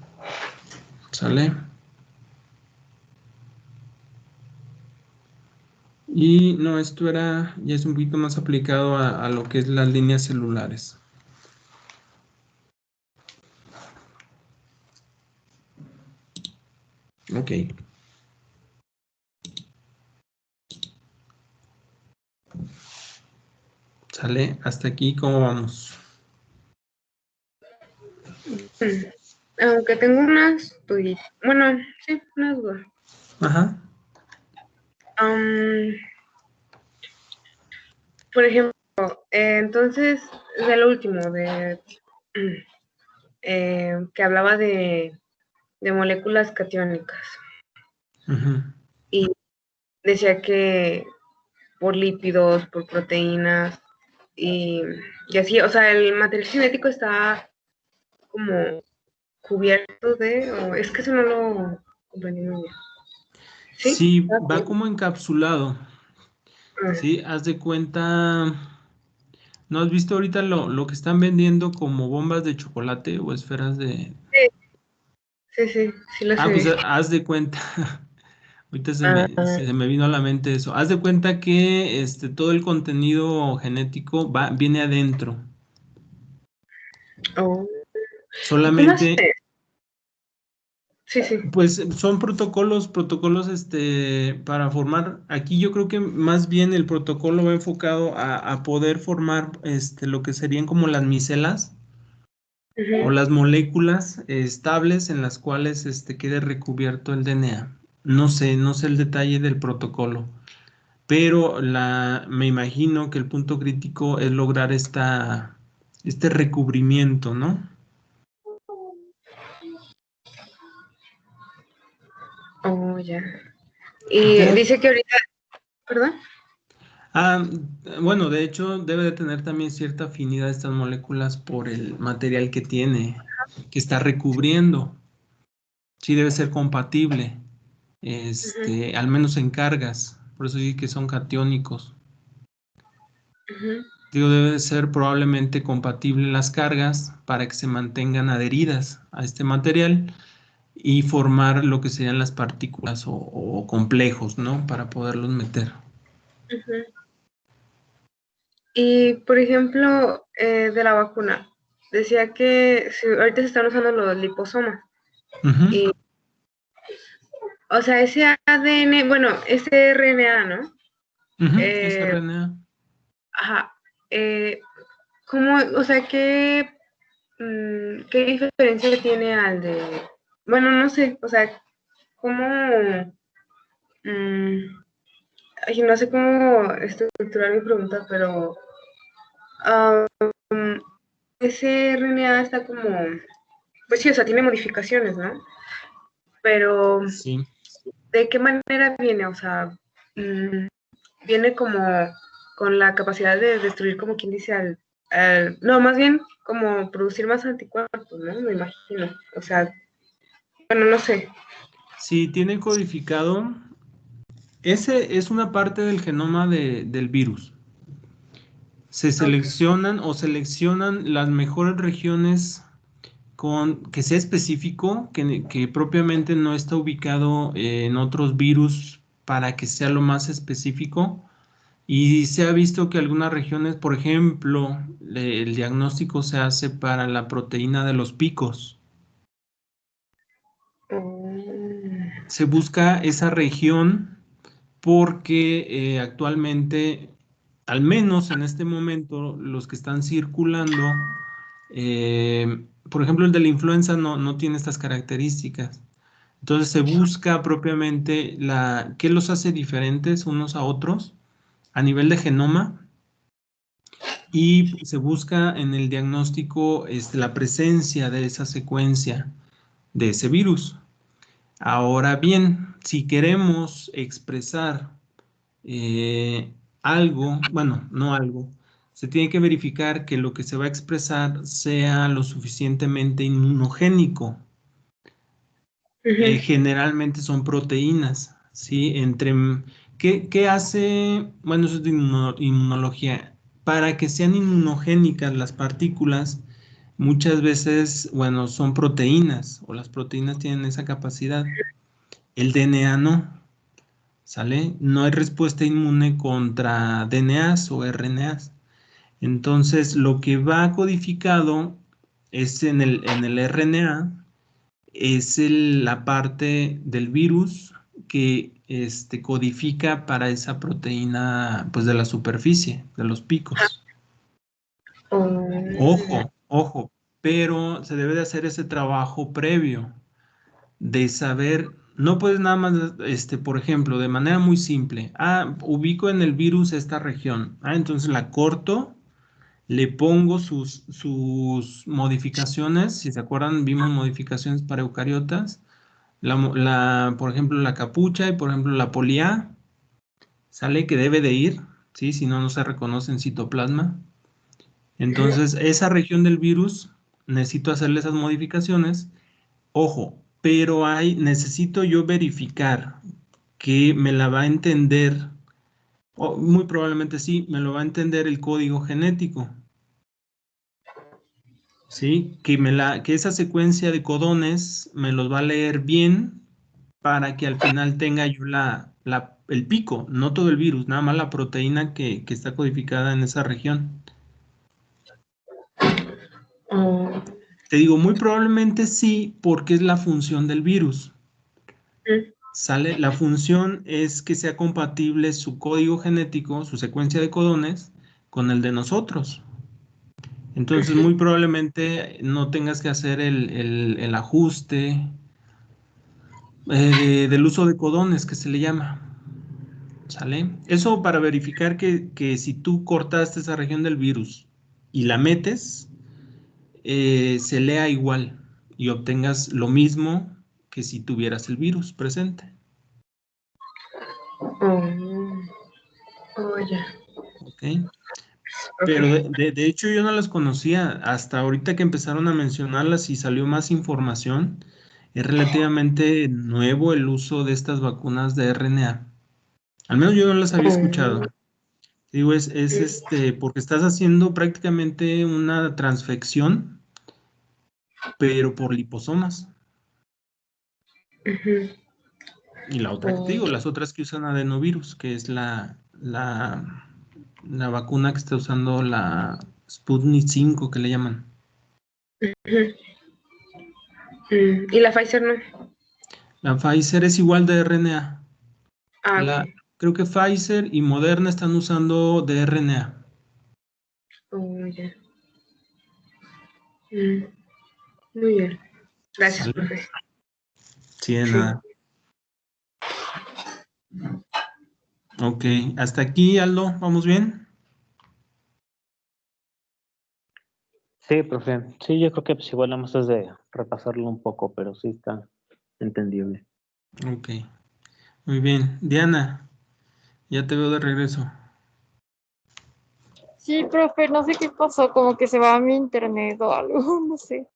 ¿Sale? Y no, esto ya es un poquito más aplicado a lo que es las líneas celulares. Ok. ¿Sale? Hasta aquí, ¿cómo vamos? Aunque tengo unas duditas. Bueno, sí, unas dudas. Ajá. Por ejemplo, entonces, de lo último, que hablaba de moléculas catiónicas. Ujú. Y decía que por lípidos, por proteínas y así, o sea, el material genético está como cubierto o es que eso no lo comprendí muy bien. ¿Sí? Sí, va como encapsulado. Sí, haz de cuenta. ¿No has visto ahorita lo que están vendiendo como bombas de chocolate o esferas de... Sí, lo Ah, sé. pues haz de cuenta. Ahorita Ah, se me vino a la mente eso. Haz de cuenta que todo el contenido genético viene adentro. oh. ¿Y cómo hace? Solamente, Sí. pues son protocolos, para formar. Aquí yo creo que más bien el protocolo va enfocado a poder formar lo que serían como las micelas o Uh-huh. las moléculas estables en las cuales quede recubierto el DNA. No sé el detalle del protocolo, pero me imagino que el punto crítico es lograr este recubrimiento, ¿no? Oh, ya. Y Ya. dice que ahorita, ¿perdón? Ah, bueno, de hecho debe de tener también cierta afinidad estas moléculas por el material que está recubriendo. Sí debe ser compatible, Uh-huh. al menos en cargas, por eso digo que son catiónicos. Uh-huh. Digo, debe de ser probablemente compatible las cargas para que se mantengan adheridas a este material y formar lo que serían las partículas o complejos, ¿no? Para poderlos meter. Uh-huh. Y, por ejemplo, de la vacuna, decía que ahorita se están usando los liposomas. Ujú. Y, o sea, ese ADN, bueno, ese RNA, ¿no? Ujú, es RNA. Ajá. ¿Cómo, o sea, qué diferencia tiene al de, bueno, no sé, o sea, cómo, mm, ay, no sé cómo estructurar mi pregunta, pero ese RNA está como, pues sí, o sea, tiene modificaciones, ¿no? Pero, Sí. ¿de qué manera viene? O sea, viene como con la capacidad de destruir, como quien dice, no, más bien como producir más anticuerpos, ¿no? Me imagino. O sea, bueno, no sé. Sí, tiene codificado. Ese es una parte del genoma del virus. Se Okay. seleccionan las mejores regiones que sea específico, que propiamente no está ubicado en otros virus para que sea lo más específico. Y se ha visto que algunas regiones, por ejemplo, el diagnóstico se hace para la proteína de los picos. Se busca esa región porque actualmente al menos en este momento, los que están circulando, por ejemplo, el de la influenza no tiene estas características. Entonces se busca propiamente qué los hace diferentes unos a otros a nivel de genoma y se busca en el diagnóstico la presencia de esa secuencia de ese virus. Ahora bien, si queremos expresar algo, bueno, no algo, se tiene que verificar que lo que se va a expresar sea lo suficientemente inmunogénico. Generalmente son proteínas, ¿sí? ¿Qué hace? Bueno, eso es de inmunología. Para que sean inmunogénicas las partículas, muchas veces, bueno, son proteínas, o las proteínas tienen esa capacidad. El DNA no, ¿sale? No hay respuesta inmune contra DNAs o RNAs. Entonces, lo que va codificado es en el RNA, es la parte del virus que codifica para esa proteína, pues de la superficie, de los picos. Ojo, pero se debe de hacer ese trabajo previo de saber, no puedes nada más, por ejemplo, de manera muy simple, ubico en el virus esta región, entonces la corto, le pongo sus modificaciones, si se acuerdan, vimos modificaciones para eucariotas, por ejemplo, la capucha y por ejemplo la polía, sale que debe de ir, ¿sí? Si no, no se reconoce en citoplasma. Entonces, esa región del virus, necesito hacerle esas modificaciones. Ojo, pero necesito yo verificar que me la va a entender, o muy probablemente sí, me lo va a entender el código genético. ¿Sí? Que esa secuencia de codones me los va a leer bien para que al final tenga yo el pico, no todo el virus, nada más la proteína que está codificada en esa región. Te digo, muy probablemente sí, porque es la función del virus. ¿Sale? La función es que sea compatible su código genético, su secuencia de codones, con el de nosotros. Entonces, muy probablemente no tengas que hacer el ajuste del uso de codones, que se le llama. ¿Sale? Eso para verificar que si tú cortaste esa región del virus y la metes, se lea igual y obtengas lo mismo que si tuvieras el virus presente. Ya. ¿Ok? Pero de hecho yo no las conocía. Hasta ahorita que empezaron a mencionarlas y salió más información, es relativamente nuevo el uso de estas vacunas de RNA. Al menos yo no las había escuchado. Digo, es porque estás haciendo prácticamente una transfección, pero por liposomas. Y la otra que te digo, las otras que usan adenovirus, que es la vacuna que está usando la Sputnik 5, que le llaman. ¿Y la Pfizer no? La Pfizer es igual de RNA. Ok. Creo que Pfizer y Moderna están usando de RNA. Ya. Muy bien. Gracias, ¿Sale? profe. Sí, de nada. Ok, hasta aquí, Aldo, ¿vamos bien? Sí, profe. Sí, yo creo que pues igual nada más es de repasarlo un poco, pero sí está entendible. Ok, muy bien. Diana, ya te veo de regreso. Sí, profe, no sé qué pasó, como que se va a mi internet o algo, no sé.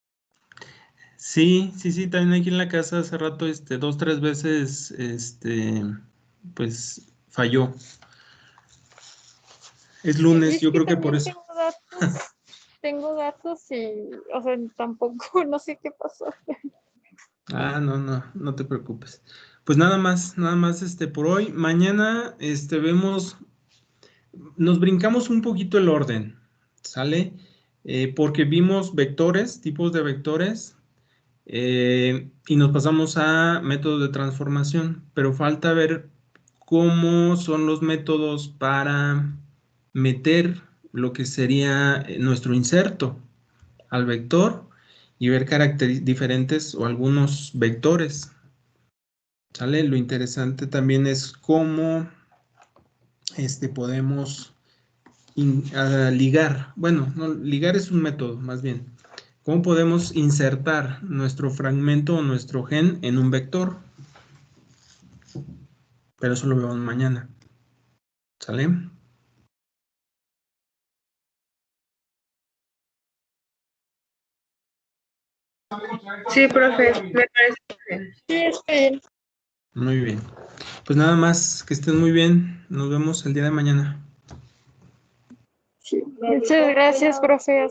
Sí, también aquí en la casa hace rato, 2, 3 veces, pues falló. Es lunes, Es yo que creo que por también eso. tengo datos y, o sea, tampoco, no sé qué pasó. No te preocupes. Pues nada más, por hoy. Mañana, nos brincamos un poquito el orden, ¿sale? Porque vimos vectores, tipos de vectores, y nos pasamos a métodos de transformación, pero falta ver cómo son los métodos para meter lo que sería nuestro inserto al vector y ver características diferentes o algunos vectores. ¿Sale? Lo interesante también es cómo podemos ligar. Bueno, no, ligar es un método, más bien. ¿Cómo podemos insertar nuestro fragmento o nuestro gen en un vector? Pero eso lo vemos mañana. ¿Sale? Sí, profe, me parece bien. Sí, está bien. Muy bien. Pues nada más, que estén muy bien. Nos vemos el día de mañana. Muchas gracias, profe.